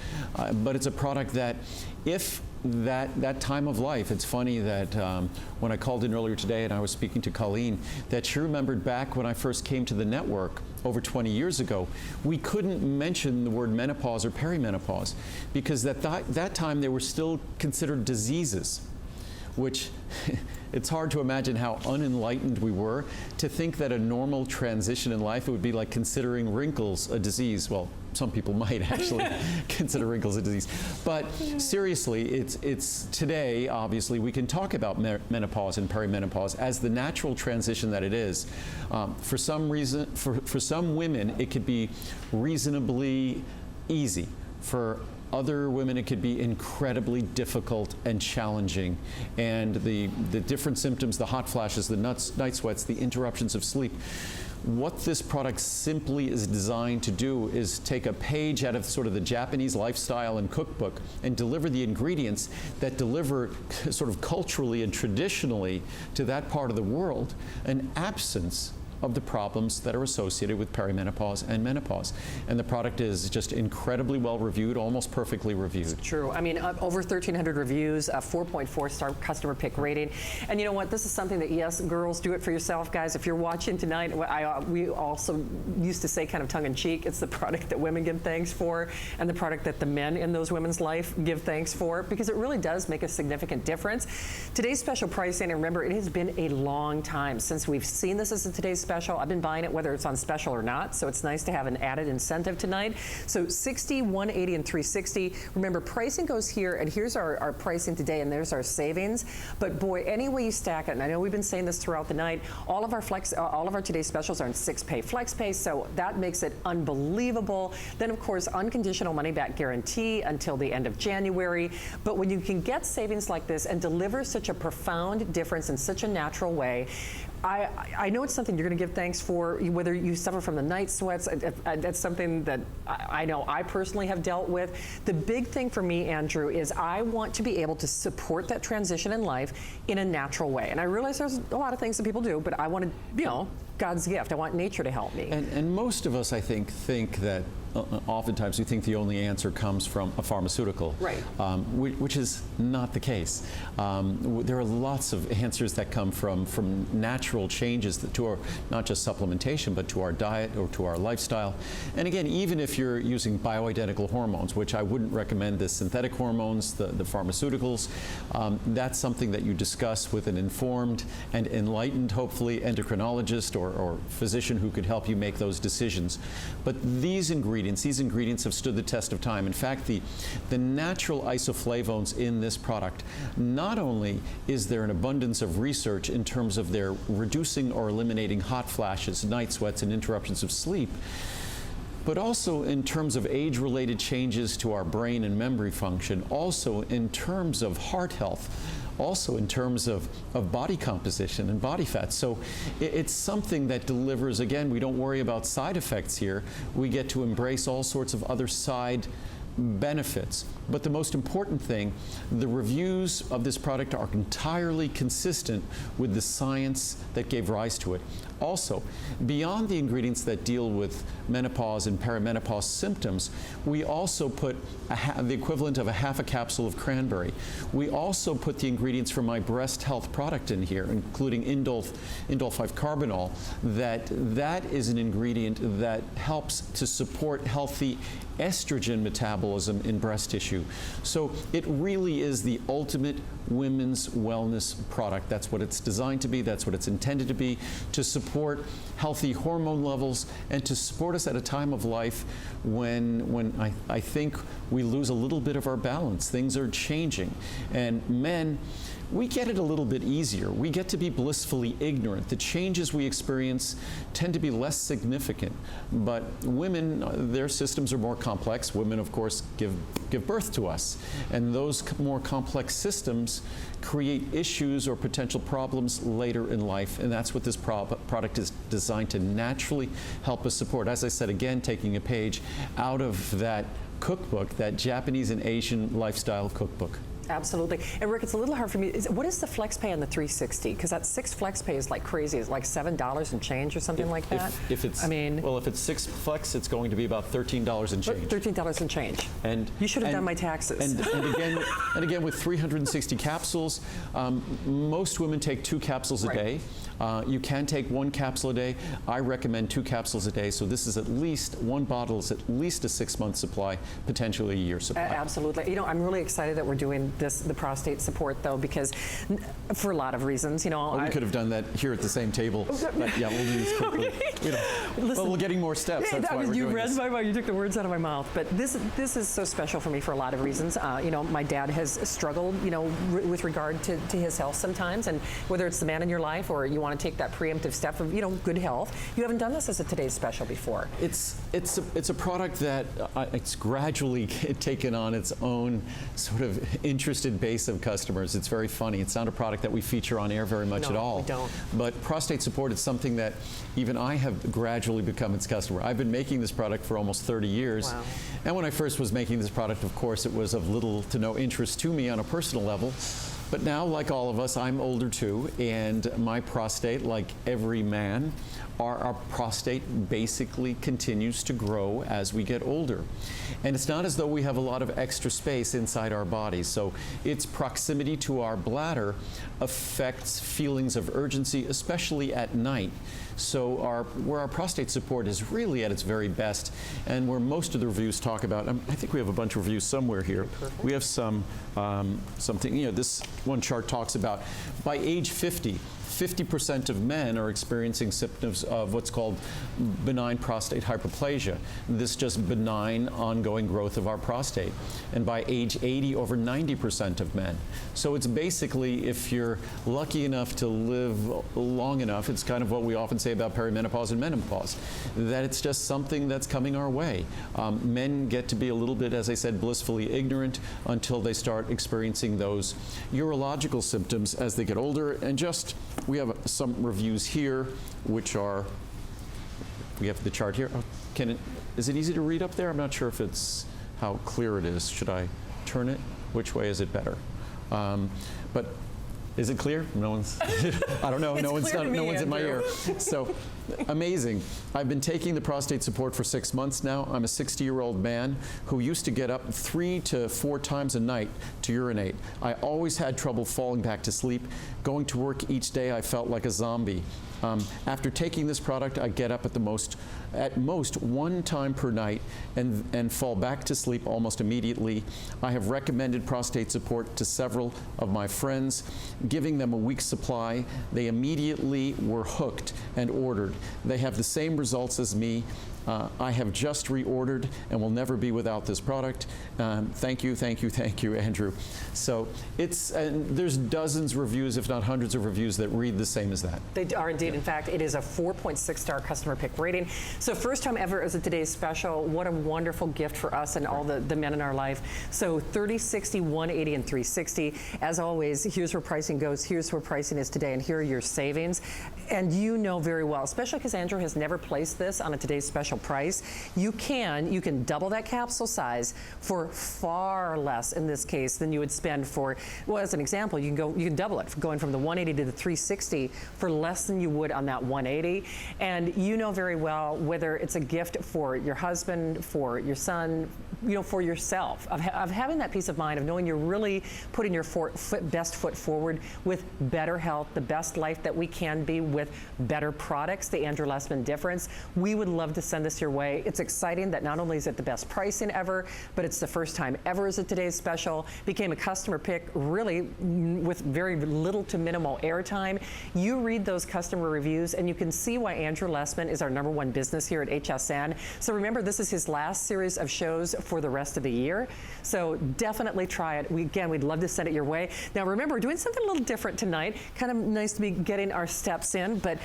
But it's a product that, if that time of life, it's funny that when I called in earlier today and I was speaking to Colleen, that she remembered back when I first came to the network over 20 years ago, we couldn't mention the word menopause or perimenopause, because at that time they were still considered diseases, which it's hard to imagine how unenlightened we were to think that a normal transition in life, it would be like considering wrinkles a disease. Well, some people might actually consider wrinkles a disease. But seriously, it's today, obviously, we can talk about menopause and perimenopause as the natural transition that it is. For some reason, for some women, it could be reasonably easy. For other women, it could be incredibly difficult and challenging. And the different symptoms, the hot flashes, the night sweats, the interruptions of sleep. What this product simply is designed to do is take a page out of sort of the Japanese lifestyle and cookbook and deliver the ingredients that deliver sort of culturally and traditionally to that part of the world an absence of the problems that are associated with perimenopause and menopause. And the product is just incredibly well reviewed, almost perfectly reviewed. It's true. I mean, over 1,300 reviews, a 4.4 star customer pick rating. And you know what? This is something that, yes, girls, do it for yourself. Guys, if you're watching tonight, we also used to say, kind of tongue in cheek, it's the product that women give thanks for and the product that the men in those women's life give thanks for, because it really does make a significant difference. Today's special pricing, and remember, it has been a long time since we've seen this as a Today's Special. special. I've been buying it whether it's on special or not, so it's nice to have an added incentive tonight. So 60, 180, and 360. Remember, pricing goes here, and here's our pricing today, and there's our savings. But boy, any way you stack it, and I know we've been saying this throughout the night, all of our today's specials are in 6-pay flex pay, so that makes it unbelievable. Then of course, unconditional money back guarantee until the end of January. But when you can get savings like this and deliver such a profound difference in such a natural way, I know it's something you're going to give thanks for, whether you suffer from the night sweats. That's something that I know I personally have dealt with. The big thing for me, Andrew, is I want to be able to support that transition in life in a natural way. And I realize there's a lot of things that people do, but I want to, God's gift. I want nature to help me. And most of us, I think that oftentimes we think the only answer comes from a pharmaceutical, right? Which is not the case. There are lots of answers that come from natural changes to our, not just supplementation, but to our diet or to our lifestyle. And again, even if you're using bioidentical hormones, which I wouldn't recommend the synthetic hormones, the pharmaceuticals, that's something that you discuss with an informed and enlightened, hopefully, endocrinologist or physician who could help you make those decisions. But these ingredients have stood the test of time. In fact, the natural isoflavones in this product, not only is there an abundance of research in terms of their reducing or eliminating hot flashes, night sweats, and interruptions of sleep, but also in terms of age-related changes to our brain and memory function, also in terms of heart health, also in terms of body composition and body fat. So it's something that delivers, again, we don't worry about side effects here. We get to embrace all sorts of other side benefits. But the most important thing, the reviews of this product are entirely consistent with the science that gave rise to it. Also, beyond the ingredients that deal with menopause and perimenopause symptoms, we also put the equivalent of a half a capsule of cranberry. We also put the ingredients for my breast health product in here, including indole 5-carbinol. That is an ingredient that helps to support healthy estrogen metabolism in breast tissue. So it really is the ultimate women's wellness product. That's what it's designed to be. That's what it's intended to be, to support healthy hormone levels and to support us at a time of life when I think we lose a little bit of our balance. Things are changing. And men, we get it a little bit easier. We get to be blissfully ignorant. The changes we experience tend to be less significant. But women, their systems are more complex. Women, of course, give birth to us. And those more complex systems create issues or potential problems later in life. And that's what this product is designed to naturally help us support. As I said, again, taking a page out of that cookbook, that Japanese and Asian lifestyle cookbook. Absolutely. And Rick, it's a little hard for me. What is the flex pay on the 360? Because that 6 flex pay is like crazy. It's like $7 and change or something like that. If it's, well, if it's 6 flex, it's going to be about $13 and change. $13 and change. And you should have done my taxes. And again, with 360 capsules, most women take 2 capsules a day. You can take 1 capsule a day. I recommend 2 capsules a day. So this is at least, 1 bottle is at least a 6-month supply, potentially a year supply. Absolutely. You know, I'm really excited that we're doing the prostate support, though, because for a lot of reasons, you know. We could have done that here at the same table. But yeah, we'll do this quickly. Listen, well, we're getting more steps. That's why we're doing this. You read my mind. You took the words out of my mouth. But this is so special for me for a lot of reasons. You know, my dad has struggled, you know, with regard to his health sometimes, and whether it's the man in your life or you want to take that preemptive step of, you know, good health. You haven't done this as a Today's Special before. It's a product that it's gradually taken on its own sort of interested base of customers. It's very funny. It's not a product that we feature on air very much at all. We don't. But Prostate Support is something that even I have gradually become its customer. I've been making this product for almost 30 years. Wow. And when I first was making this product, of course, it was of little to no interest to me on a personal level. But now, like all of us, I'm older too, and my prostate, like every man, our prostate basically continues to grow as we get older. And it's not as though we have a lot of extra space inside our bodies. So its proximity to our bladder affects feelings of urgency, especially at night. So where our prostate support is really at its very best, and where most of the reviews talk about, I think we have a bunch of reviews somewhere here. Perfect. We have something, you know, this one chart talks about by age 50, 50% of men are experiencing symptoms of what's called benign prostate hyperplasia. This just benign ongoing growth of our prostate. And by age 80, over 90% of men. So it's basically, if you're lucky enough to live long enough, it's kind of what we often say about perimenopause and menopause, that it's just something that's coming our way. Men get to be a little bit, as I said, blissfully ignorant until they start experiencing those urological symptoms as they get older. And just, we have some reviews here, which are, we have the chart here. Is it easy to read up there? I'm not sure if it's, how clear it is. Should I turn it? Which way is it better? But is it clear? No one's, I don't know. No one's in my ear. So amazing. I've been taking the prostate support for 6 months now. I'm a 60-year-old man who used to get up 3 to 4 times a night to urinate. I always had trouble falling back to sleep. Going to work each day, I felt like a zombie. After taking this product, I get up at most 1 time per night and fall back to sleep almost immediately. I have recommended prostate support to several of my friends, giving them a week's supply. They immediately were hooked and ordered. They have the same results as me. I have just reordered and will never be without this product. Thank you, thank you, thank you, Andrew. So there's dozens of reviews, if not hundreds of reviews that read the same as that. They are indeed. In fact, it is a 4.6-star customer pick rating. So first time ever is a today's special. What a wonderful gift for us and all the men in our life. So 30, 60, 180, and 360. As always, here's where pricing goes. Here's where pricing is today, and here are your savings. And you know very well, especially because Andrew has never placed this on a today's special price, you can double that capsule size for far less in this case than you would spend for, well, as an example, you can double it, going from the 180 to the 360 for less than you would on that 180. And you know very well whether it's a gift for your husband, for your son, for yourself, of having that peace of mind of knowing you're really putting your best foot forward with better health, the best life that we can be with better products, the Andrew Lessman difference. We would love to send this your way. It's exciting that not only is it the best pricing ever, but it's the first time ever as a today's special. Became a customer pick really with very little to minimal airtime. You read those customer reviews and you can see why Andrew Lessman is our #1 business here at HSN. So remember, this is his last series of shows for the rest of the year. So definitely try it. We'd love to send it your way. Now remember, we're doing something a little different tonight. Kind of nice to be getting our steps in, but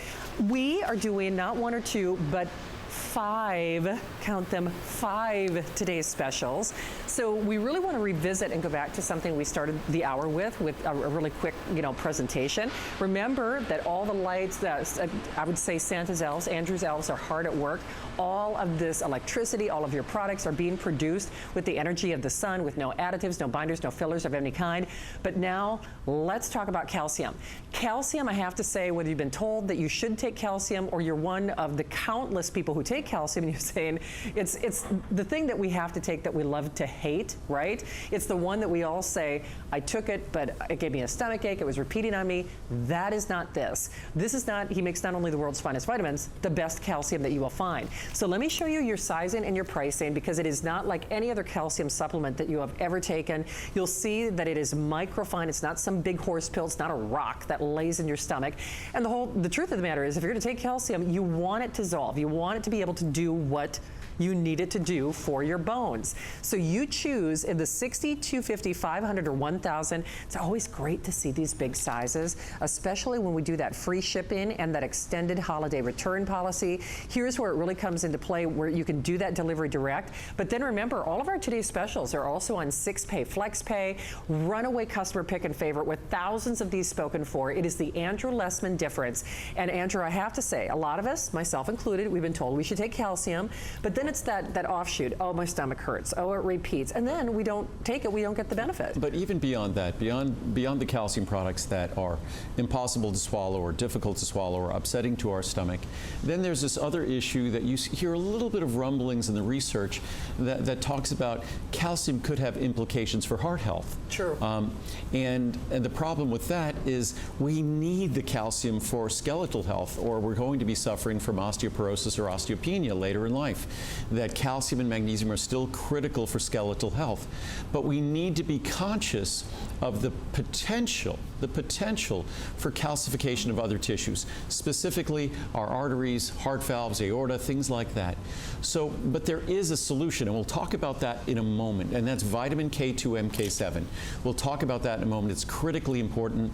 we are doing not 1 or 2, but 5, count them, 5 today's specials. So we really want to revisit and go back to something we started the hour with a really quick, presentation. Remember that all the lights, I would say Santa's elves, Andrew's elves are hard at work. All of this electricity, all of your products are being produced with the energy of the sun, with no additives, no binders, no fillers of any kind. But now let's talk about calcium. Calcium, I have to say, whether you've been told that you should take calcium or you're one of the countless people who take calcium and you're saying it's the thing that we have to take that we love to hate, right? It's the one that we all say, I took it, but it gave me a stomach ache, it was repeating on me. That is not this. This is not, he makes not only the world's finest vitamins, the best calcium that you will find. So let me show you your sizing and your pricing, because it is not like any other calcium supplement that you have ever taken. You'll see that it is microfine. It's not some big horse pill. It's not a rock that lays in your stomach. And the truth of the matter is, if you're going to take calcium, you want it to dissolve. You want it to be able to do what you need it to do for your bones. So you choose in the 60, 250, 500, or 1,000. It's always great to see these big sizes, especially when we do that free shipping and that extended holiday return policy. Here's where it really comes into play, where you can do that delivery direct. But then remember, all of our today's specials are also on 6-pay, flex pay, runaway customer pick and favorite with thousands of these spoken for. It is the Andrew Lessman difference. And Andrew, I have to say, a lot of us, myself included, we've been told we should take calcium, but then it's that offshoot. Oh, my stomach hurts. Oh, it repeats. And then we don't take it, we don't get the benefit. But even beyond that, beyond the calcium products that are impossible to swallow or difficult to swallow or upsetting to our stomach, then there's this other issue that you hear a little bit of rumblings in the research that talks about calcium could have implications for heart health. True. And the problem with that is we need the calcium for skeletal health, or we're going to be suffering from osteoporosis or osteopenia later in life. that calcium and magnesium are still critical for skeletal health. But we need to be conscious of the potential for calcification of other tissues, specifically our arteries, heart valves, aorta, things like that. So, but there is a solution, and we'll talk about that in a moment, and that's vitamin K2 Mk7. We'll talk about that in a moment. It's critically important.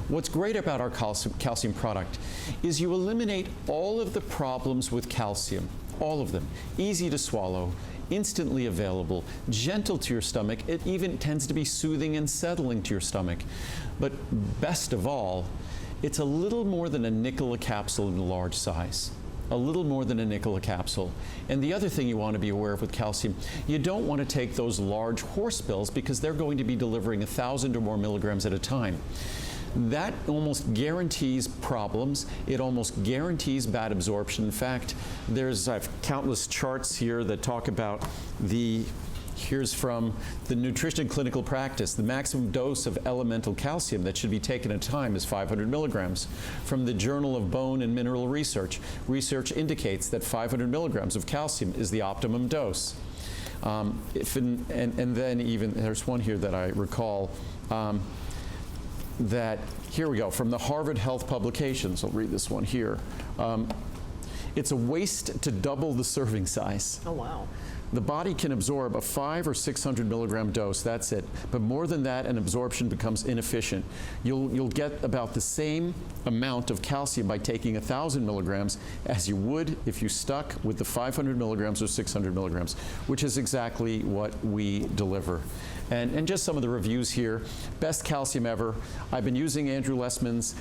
What's great about our calcium product is you eliminate all of the problems with calcium, all of them. Easy to swallow, instantly available, gentle to your stomach. It even tends to be soothing and settling to your stomach. But best of all, it's a little more than a nickel a capsule in a large size. A little more than a nickel a capsule. And the other thing you want to be aware of with calcium, you don't want to take those large horse pills because they're going to be delivering 1,000 or more milligrams at a time. That almost guarantees problems. It almost guarantees bad absorption. In fact, I have countless charts here that talk about here's from the Nutrition Clinical Practice. The maximum dose of elemental calcium that should be taken at a time is 500 milligrams. From the Journal of Bone and Mineral Research, research indicates that 500 milligrams of calcium is the optimum dose. And then even, there's one here that I recall, that, here we go, from the Harvard Health Publications. I'll read this one here. It's a waste to double the serving size. Oh, wow. The body can absorb a 500 or 600 milligram dose, that's it. But more than that, and absorption becomes inefficient. You'll get about the same amount of calcium by taking 1,000 milligrams as you would if you stuck with the 500 milligrams or 600 milligrams, which is exactly what we deliver. And just some of the reviews here. Best calcium ever. I've been using Andrew Lessman's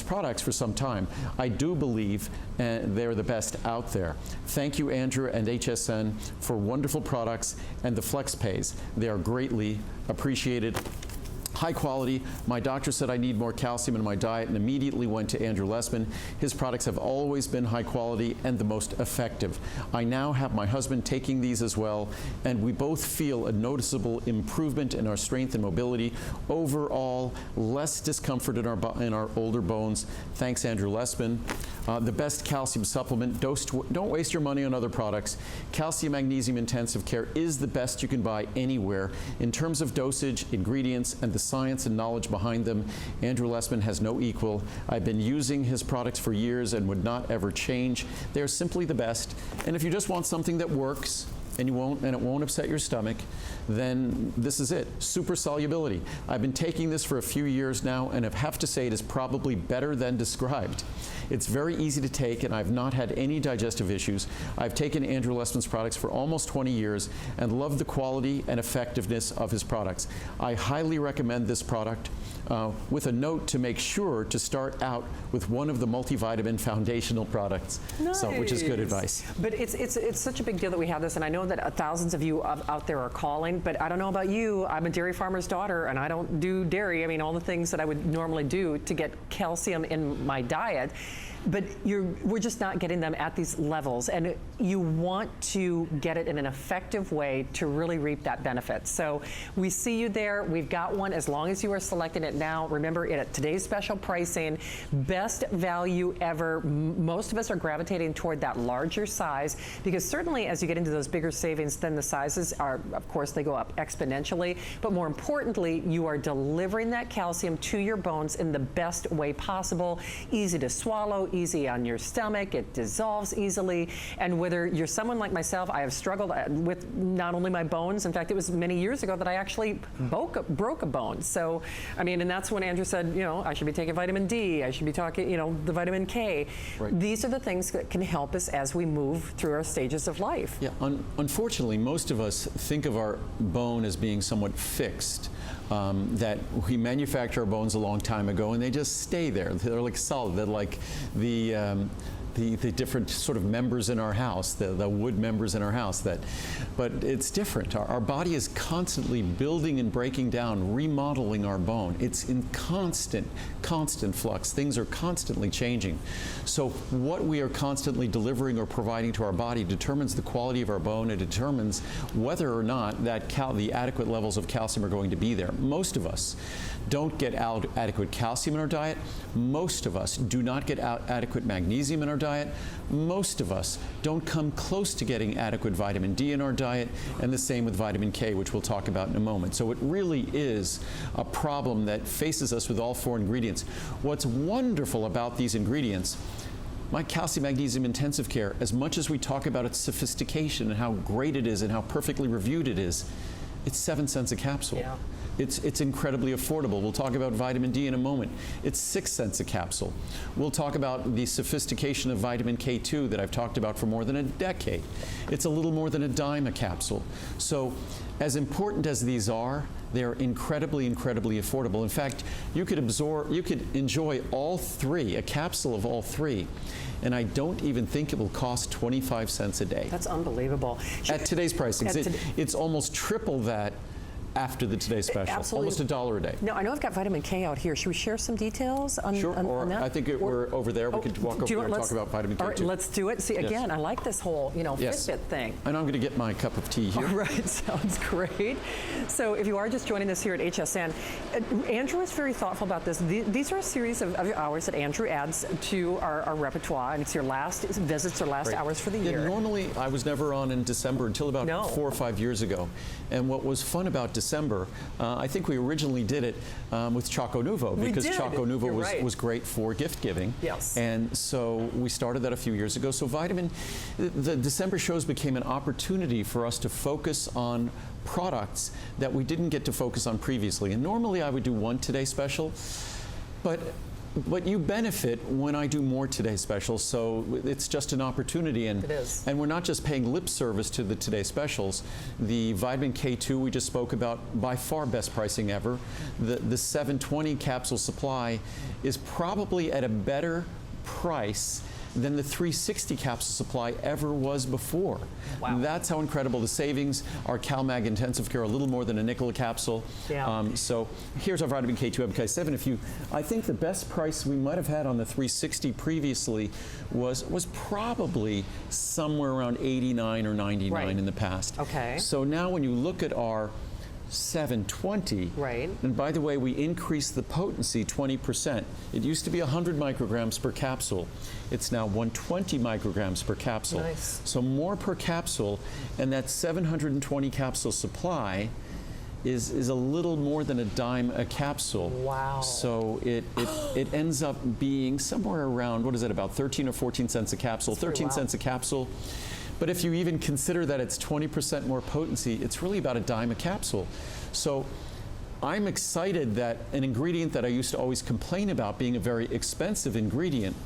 products for some time. I do believe they're the best out there. Thank you, Andrew and HSN, for wonderful products and the flex pays. They are greatly appreciated. High quality. My doctor said I need more calcium in my diet and immediately went to Andrew Lessman. His products have always been high quality and the most effective. I now have my husband taking these as well, and we both feel a noticeable improvement in our strength and mobility. Overall, less discomfort in our older bones. Thanks, Andrew Lessman. The best calcium supplement. Don't waste your money on other products. Calcium magnesium intensive care is the best you can buy anywhere. In terms of dosage, ingredients, and the science and knowledge behind them, Andrew Lessman has no equal. I've been using his products for years and would not ever change. They're simply the best. And if you just want something that works, and it won't upset your stomach, then this is it. Super solubility. I've been taking this for a few years now, and I have to say it is probably better than described. It's very easy to take, and I've not had any digestive issues. I've taken Andrew Lessman's products for almost 20 years and love the quality and effectiveness of his products. I highly recommend this product, with a note to make sure to start out with one of the multivitamin foundational products. Nice. Which is good advice. But it's such a big deal that we have this, and I know that thousands of you out there are calling, but I don't know about you. I'm a dairy farmer's daughter, and I don't do dairy. I mean, all the things that I would normally do to get calcium in my diet. But we're just not getting them at these levels, and you want to get it in an effective way to really reap that benefit. So we see you there. We've got one as long as you are selecting it now. Remember, at today's special pricing, best value ever. Most of us are gravitating toward that larger size because certainly as you get into those bigger savings, then the sizes are, of course, they go up exponentially. But more importantly, you are delivering that calcium to your bones in the best way possible. Easy to swallow, easy on your stomach, it dissolves easily. And whether you're someone like myself, I have struggled with not only my bones, in fact, it was many years ago that I actually broke a bone. So, I mean, and that's when Andrew said, I should be taking vitamin D, I should be taking, the vitamin K. Right. These are the things that can help us as we move through our stages of life. Yeah, unfortunately, most of us think of our bone as being somewhat fixed. That we manufacture our bones a long time ago, and they just stay there. They're like solid. They're like the different sort of members in our house, the wood members in our house. But it's different. Our body is constantly building and breaking down, remodeling our bone. It's in constant flux. Things are constantly changing. So what we are constantly delivering or providing to our body determines the quality of our bone. It determines whether or not the adequate levels of calcium are going to be there. Most of us don't get adequate calcium in our diet. Most of us do not get adequate magnesium in our diet, most of us don't come close to getting adequate vitamin D in our diet, and the same with vitamin K, which we'll talk about in a moment. So it really is a problem that faces us with all 4 ingredients. What's wonderful about these ingredients, my calcium magnesium intensive care, as much as we talk about its sophistication and how great it is and how perfectly reviewed it is, it's 7 cents a capsule. Yeah. It's incredibly affordable. We'll talk about vitamin D in a moment. It's 6 cents a capsule. We'll talk about the sophistication of vitamin K2 that I've talked about for more than a decade. It's a little more than a dime a capsule. So as important as these are, they're incredibly, incredibly affordable. In fact, you could enjoy all 3, a capsule of all 3, and I don't even think it will cost 25 cents a day. That's unbelievable. At today's pricing, it's almost triple that after the Today Special. Absolutely. Almost $1 a day. No, I know I've got vitamin K out here. Should we share some details on, sure, on that? I think we're over there. We could walk over there and talk about vitamin K2. All right, let's do it. See, again, I like this whole, Fitbit thing. And I'm going to get my cup of tea here. All right, sounds great. So if you are just joining us here at HSN, Andrew is very thoughtful about this. These are a series of hours that Andrew adds to our repertoire, and it's your last visits or last hours for the year. Normally, I was never on in December until about 4 or 5 years ago. And what was fun about December, I think we originally did it with Choco Nuvo, because Choco Nuvo was great for gift giving. Yes. And so we started that a few years ago. So the December shows became an opportunity for us to focus on products that we didn't get to focus on previously. And normally I would do one Today Special, but you benefit when I do more Today Specials, so it's just an opportunity. And, it is. And we're not just paying lip service to the Today Specials. The vitamin K2 we just spoke about, by far best pricing ever. The 720 capsule supply is probably at a better price than the 360 capsule supply ever was before. Wow. That's how incredible the savings. Our CalMag Intensive Care, a little more than a nickel a capsule. Yeah. So here's our vitamin K2 Mk7. I think the best price we might have had on the 360 previously was probably somewhere around 89 or 99 in the past. Okay. So now when you look at our 720. Right. And by the way, we increased the potency 20%. It used to be 100 micrograms per capsule. It's now 120 micrograms per capsule. Nice. So more per capsule, and that 720 capsule supply is a little more than a dime a capsule. Wow. So it ends up being somewhere around, what is it, about 13 or 14 cents a capsule, 13 cents a capsule. But if you even consider that it's 20% more potency, it's really about a dime a capsule. So I'm excited that an ingredient that I used to always complain about being a very expensive ingredient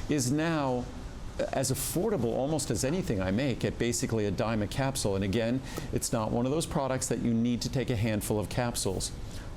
is now as affordable almost as anything I make at basically a dime a capsule. And again, it's not one of those products that you need to take a handful of capsules.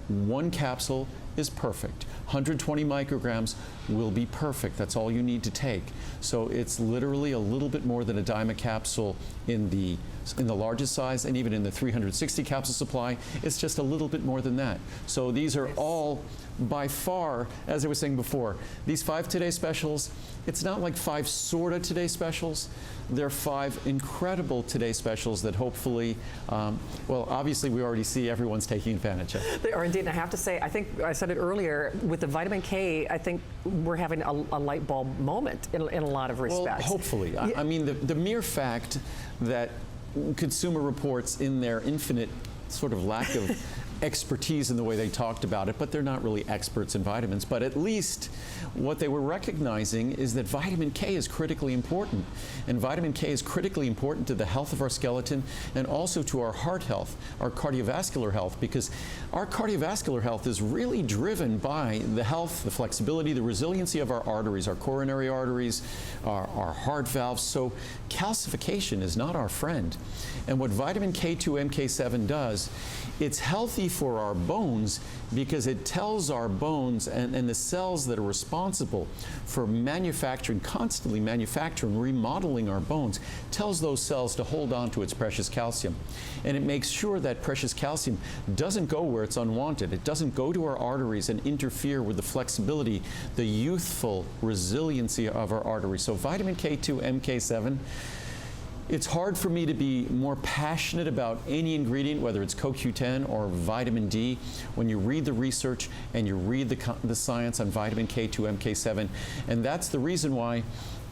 One capsule is perfect. 120 micrograms will be perfect. That's all you need to take. So it's literally a little bit more than a dime a capsule in the largest size, and even in the 360 capsule supply, it's just a little bit more than that. So these are all, by far, as I was saying before, these 5 Today Specials, it's not like 5 sorta Today Specials. They're 5 incredible Today Specials that hopefully, well, obviously we already see everyone's taking advantage of. They are indeed, and I have to say, I think I said it earlier, with the vitamin K, I think we're having a light bulb moment in a lot of respects. Well, hopefully. Yeah. I mean, the mere fact that Consumer Reports, in their infinite sort of lack of expertise in the way they talked about it, but they're not really experts in vitamins, but at least what they were recognizing is that vitamin K is critically important. And vitamin K is critically important to the health of our skeleton and also to our heart health, our cardiovascular health, because our cardiovascular health is really driven by the health, the flexibility, the resiliency of our arteries, our coronary arteries, our heart valves. So calcification is not our friend. And what vitamin K2 Mk7 does, it's healthy for our bones because it tells our bones and the cells that are responsible for manufacturing, constantly manufacturing, remodeling our bones, tells those cells to hold on to its precious calcium. And it makes sure that precious calcium doesn't go where it's unwanted. It doesn't go to our arteries and interfere with the flexibility, the youthful resiliency of our arteries. So vitamin K2 Mk7, it's hard for me to be more passionate about any ingredient, whether it's CoQ10 or vitamin D, when you read the research and you read the science on vitamin K2 Mk7. And that's the reason why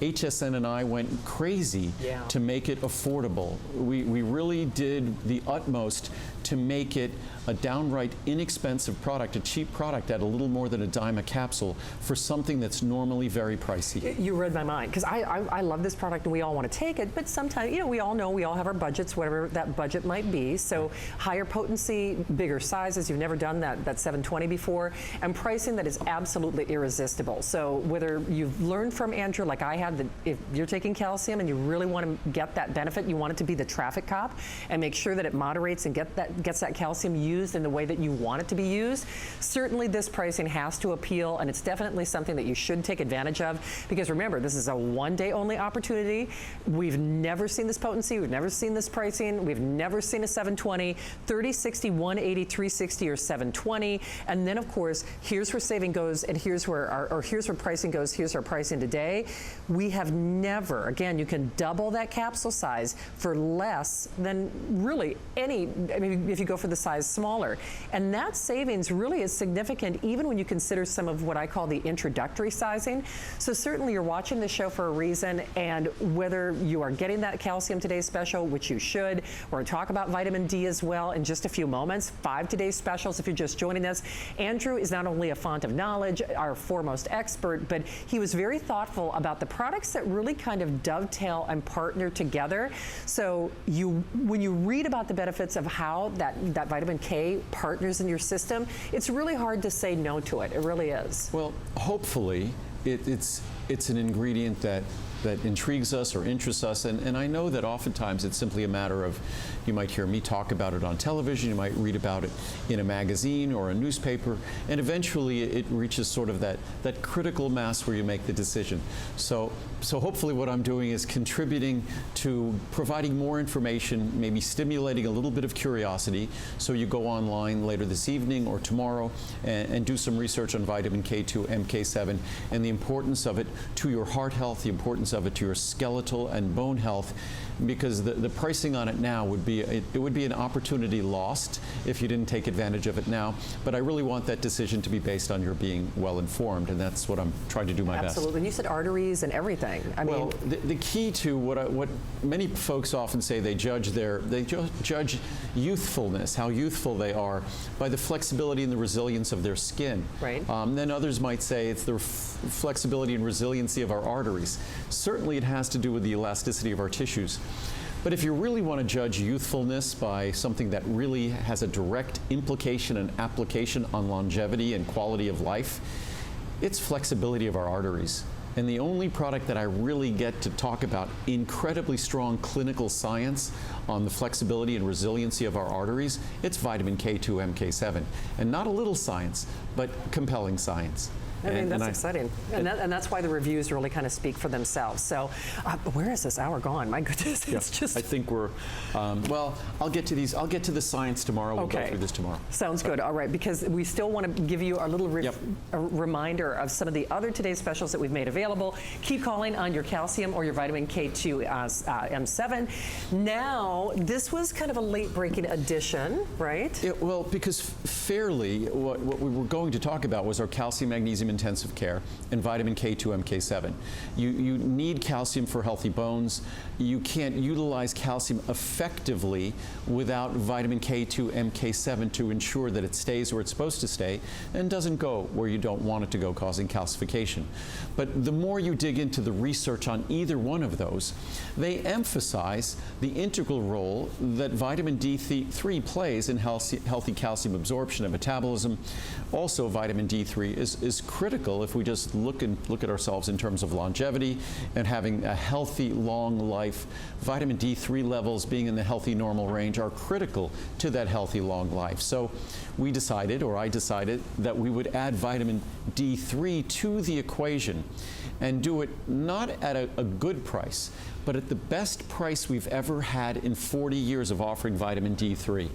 HSN and I went crazy to make it affordable. We really did the utmost to make it a downright inexpensive product, a cheap product at a little more than a dime a capsule for something that's normally very pricey. You read my mind, because I love this product and we all want to take it, but sometimes, you know, we all have our budgets, whatever that budget might be. So higher potency, bigger sizes, you've never done that 720 before, and pricing that is absolutely irresistible. So whether you've learned from Andrew, like I have, that if you're taking calcium and you really want to get that benefit, you want it to be the traffic cop and make sure that it moderates and gets that calcium used in the way that you want it to be used. Certainly this pricing has to appeal, and it's definitely something that you should take advantage of, because remember, this is a one-day only opportunity. We've never seen this potency, we've never seen this pricing, we've never seen a 720, 30, 60, 180, 360, or 720. And then of course, here's where saving goes, and here's where here's where pricing goes, here's our pricing today. We have never, again, you can double that capsule size for less than really any, I mean, if you go for the size smaller. And that savings really is significant even when you consider some of what I call the introductory sizing. So certainly you're watching the show for a reason, and whether you are getting that Calcium Today special, which you should, we're going to talk about vitamin D as well in just a few moments. 5 today's specials if you're just joining us. Andrew is not only a font of knowledge, our foremost expert, but he was very thoughtful about the products that really kind of dovetail and partner together. So when you read about the benefits of how that vitamin K partners in your system, it's really hard to say no to it. It really is. Well, hopefully it's an ingredient that intrigues us or interests us, and I know that oftentimes it's simply a matter of, you might hear me talk about it on television, you might read about it in a magazine or a newspaper, and eventually it reaches sort of that critical mass where you make the decision. So hopefully what I'm doing is contributing to providing more information, maybe stimulating a little bit of curiosity, so you go online later this evening or tomorrow and do some research on vitamin K2 Mk7 and the importance of it to your heart health, the importance of it to your skeletal and bone health, because the pricing on it now would be an opportunity lost if you didn't take advantage of it now. But I really want that decision to be based on your being well informed, and that's what I'm trying to do my best. Absolutely. And you said arteries and everything. I mean, the key to what many folks often say, they judge youthfulness, how youthful they are, by the flexibility and the resilience of their skin. Right. Then others might say it's the flexibility and resiliency of our arteries. Certainly it has to do with the elasticity of our tissues. But if you really want to judge youthfulness by something that really has a direct implication and application on longevity and quality of life, it's flexibility of our arteries. And the only product that I really get to talk about incredibly strong clinical science on the flexibility and resiliency of our arteries, it's vitamin K2 Mk7. And not a little science, but compelling science. I mean, that's exciting. And that's why the reviews really kind of speak for themselves. So where is this hour gone? My goodness, it's just... I think we're, well, I'll get to these. I'll get to the science tomorrow. We'll go through this tomorrow. Sounds good. All right, because we still want to give you a little a reminder of some of the other today's specials that we've made available. Keep calling on your calcium or your vitamin K2 M7. Now, this was kind of a late-breaking edition, right? Well, because fairly, what we were going to talk about was our calcium, magnesium, intensive care and vitamin K2 Mk7. You need calcium for healthy bones. You can't utilize calcium effectively without vitamin K2 Mk7 to ensure that it stays where it's supposed to stay and doesn't go where you don't want it to go, causing calcification. But the more you dig into the research on either one of those, they emphasize the integral role that vitamin D3 plays in healthy calcium absorption and metabolism. Also, vitamin D3 is critical if we just look at ourselves in terms of longevity and having a healthy, long life. Vitamin D3 levels being in the healthy, normal range are critical to that healthy, long life. So we decided, or I decided, that we would add vitamin D3 to the equation and do it not at a good price, but at the best price we've ever had in 40 years of offering vitamin D3.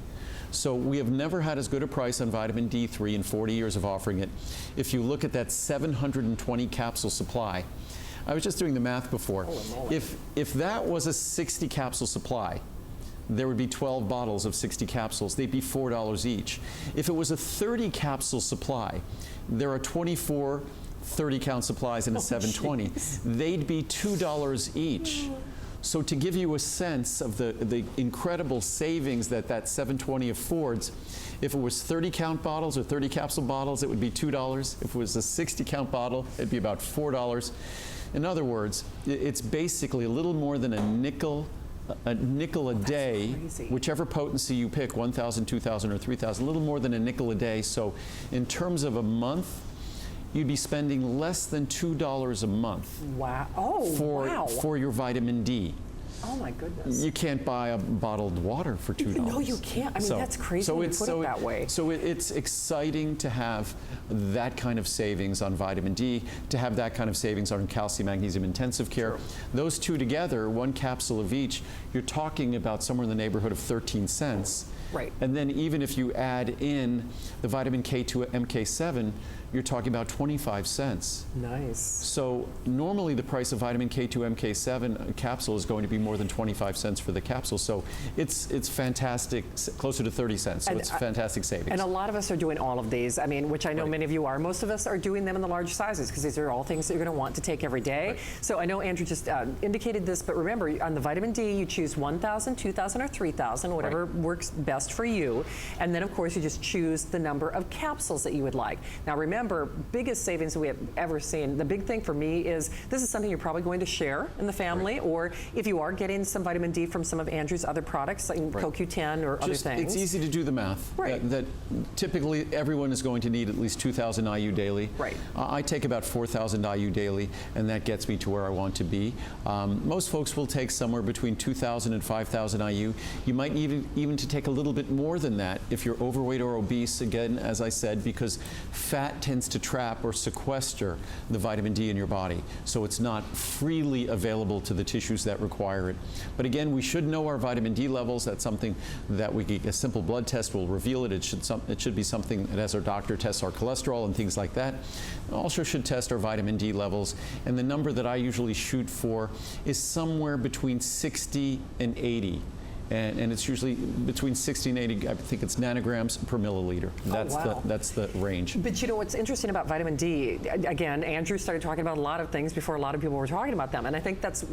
So we have never had as good a price on vitamin D3 in 40 years of offering it. If you look at that 720 capsule supply, I was just doing the math before. If that was a 60 capsule supply, there would be 12 bottles of 60 capsules. They'd be $4 each. If it was a 30 capsule supply, there are 24 30 count supplies and a 720, they'd be $2 each. So to give you a sense of the incredible savings that that 720 affords, if it was 30 count bottles or 30 capsule bottles, it would be $2. If it was a 60 count bottle, it'd be about $4. In other words, it's basically a little more than a nickel a day, whichever potency you pick, 1,000, 2,000, or 3,000, a little more than a nickel a day. So in terms of a month, you'd be spending less than $2 a month. Wow. Oh, for your vitamin D. Oh my goodness. You can't buy a bottled water for $2. No, you can't. I mean, that's crazy when you put it that way. So it's exciting to have that kind of savings on vitamin D, to have that kind of savings on calcium, magnesium, intensive care. Sure. Those two together, one capsule of each, you're talking about somewhere in the neighborhood of 13 cents. Right. And then even if you add in the vitamin K2 Mk7, you're talking about 25 cents. Nice. So normally the price of vitamin K2 Mk7 capsule is going to be more than 25 cents for the capsule. So it's fantastic, closer to 30 cents. So it's fantastic savings. And a lot of us are doing all of these, I mean, which I know many of you are. Most of us are doing them in the large sizes because these are all things that you're going to want to take every day. Right. So I know Andrew just indicated this, but remember, on the vitamin D, you choose 1,000, 2,000, or 3,000, whatever works best for you. And then, of course, you just choose the number of capsules that you would like. Now, remember, biggest savings that we have ever seen. The big thing for me is this is something you're probably going to share in the family, or if you are getting some vitamin D from some of Andrew's other products, like CoQ10 or other things. It's easy to do the math. That typically everyone is going to need at least 2,000 IU daily. Right. I take about 4,000 IU daily, and that gets me to where I want to be. Most folks will take somewhere between 2,000 and 5,000 IU. You might need even to take a little bit more than that if you're overweight or obese, again, as I said, because fat tends to trap or sequester the vitamin D in your body. So it's not freely available to the tissues that require it. But again, we should know our vitamin D levels. That's something that a simple blood test will reveal it. It should be something that, as our doctor tests our cholesterol and things like that, also should test our vitamin D levels. And the number that I usually shoot for is somewhere between 60 and 80. And it's usually between 60 and 80, I think it's nanograms per milliliter. That's the range. But you know what's interesting about vitamin D, again, Andrew started talking about a lot of things before a lot of people were talking about them. And I think that's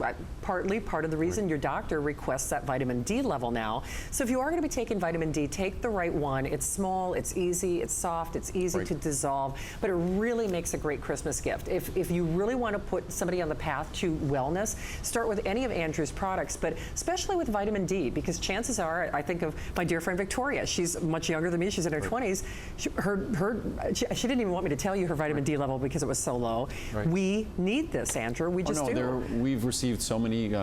partly part of the reason your doctor requests that vitamin D level now. So if you are going to be taking vitamin D, take the right one. It's small, it's easy, it's soft, it's easy to dissolve, but it really makes a great Christmas gift. If you really want to put somebody on the path to wellness, start with any of Andrew's products, but especially with vitamin D, because chances are, I think of my dear friend Victoria. She's much younger than me. She's in her 20s. She didn't even want me to tell you her vitamin D level because it was so low. We need this, Andrew. We just do. We've received so many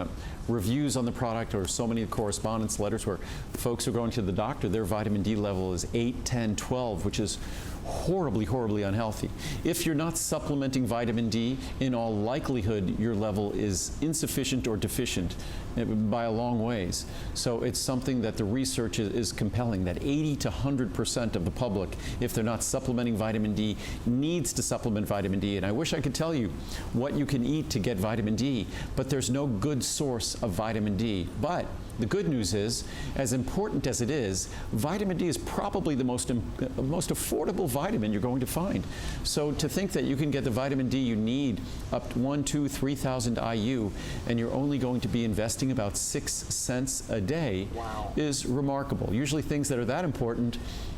reviews on the product, or so many correspondence letters where folks are going to the doctor. Their vitamin D level is 8, 10, 12, which is horribly, horribly unhealthy. If you're not supplementing vitamin D, in all likelihood, your level is insufficient or deficient by a long ways. So it's something that the research is compelling, that 80 to 100% of the public, if they're not supplementing vitamin D, needs to supplement vitamin D. And I wish I could tell you what you can eat to get vitamin D, but there's no good source of vitamin D. But the good news is, as important as it is, vitamin D is probably the most affordable vitamin you're going to find. So to think that you can get the vitamin D you need up to 1, 2, 3,000 IU, and you're only going to be investing about 6 cents a day is remarkable. Usually things that are that important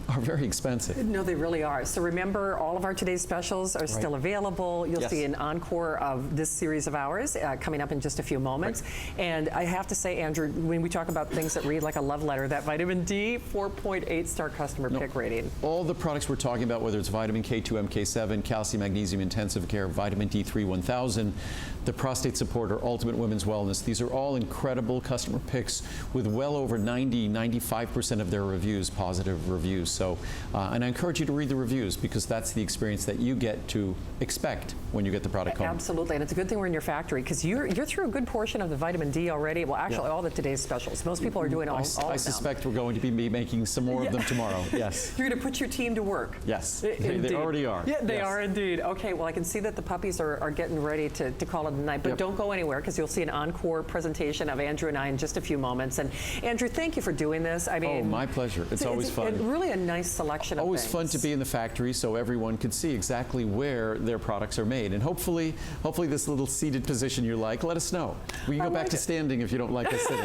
are very expensive. No, they really are. So remember, all of our today's specials are still available. You'll see an encore of this series of ours coming up in just a few moments. And I have to say, Andrew, when we talk about things that read like a love letter, that vitamin D 4.8 star customer pick rating. All the products we're talking about, whether it's vitamin K2 Mk7, calcium, magnesium, intensive care, vitamin D3 1000, the Prostate Support, or Ultimate Women's Wellness, these are all incredible customer picks with well over 95% of their reviews positive reviews. So, and I encourage you to read the reviews, because that's the experience that you get to expect when you get the product home. Absolutely, and it's a good thing we're in your factory, because you're through a good portion of the vitamin D already. Well, actually, all the today's specials. Most people are doing all of them. I suspect we're going to be making some more of them tomorrow. Yes. You're going to put your team to work. Yes, they already are. Yeah, they are indeed. Okay, well, I can see that the puppies are getting ready to call it of the night. But don't go anywhere, because you'll see an encore presentation of Andrew and I in just a few moments. And Andrew, thank you for doing this. I mean, my pleasure. It's always fun. Really a nice selection of Always things. fun to be in the factory so everyone could see exactly where their products are made. And hopefully this little seated position you like, let us know. We can go back to standing if you don't like us sitting.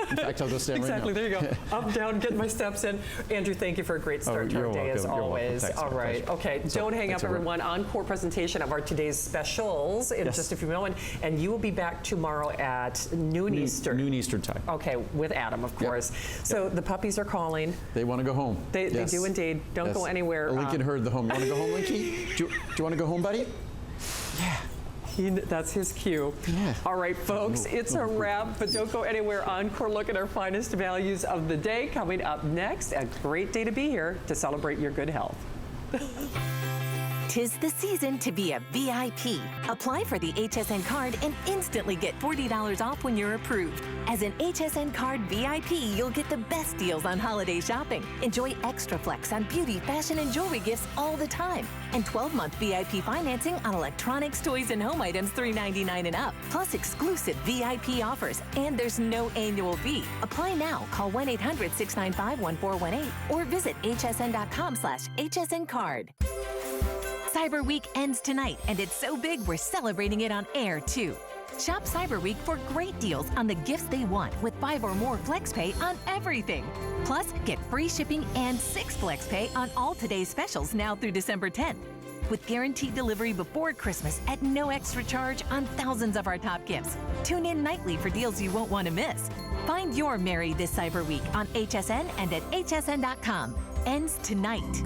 In fact, I'll go stand right now. There you go. Up, down, getting my steps in. Andrew, thank you for a great start to our day, as always. Thanks, all right. Okay, don't hang up, everyone. Encore presentation of our today's specials in just a few moments. And you will be back tomorrow at noon Eastern. Noon Eastern time. Okay, with Adam, of course. So the puppies are calling. They want to go home. They do indeed. Don't go anywhere. Lincoln heard the home. You want to go home, Linky? Do you want to go home, buddy? Yeah. That's his cue. Yeah. All right, folks, it's a wrap, but don't go anywhere. Encore look at our finest values of the day coming up next. A great day to be here to celebrate your good health. 'Tis the season to be a VIP. Apply for the HSN card and instantly get $40 off when you're approved. As an HSN card VIP, you'll get the best deals on holiday shopping. Enjoy extra flex on beauty, fashion, and jewelry gifts all the time. And 12-month VIP financing on electronics, toys, and home items $3.99 and up. Plus exclusive VIP offers. And there's no annual fee. Apply now. Call 1-800-695-1418 or visit hsn.com/HSN card. Cyber Week ends tonight, and it's so big we're celebrating it on air, too. Shop Cyber Week for great deals on the gifts they want with 5 or more FlexPay on everything. Plus, get free shipping and 6 FlexPay on all today's specials now through December 10th. With guaranteed delivery before Christmas at no extra charge on thousands of our top gifts. Tune in nightly for deals you won't want to miss. Find your Merry this Cyber Week on HSN and at hsn.com. Ends tonight.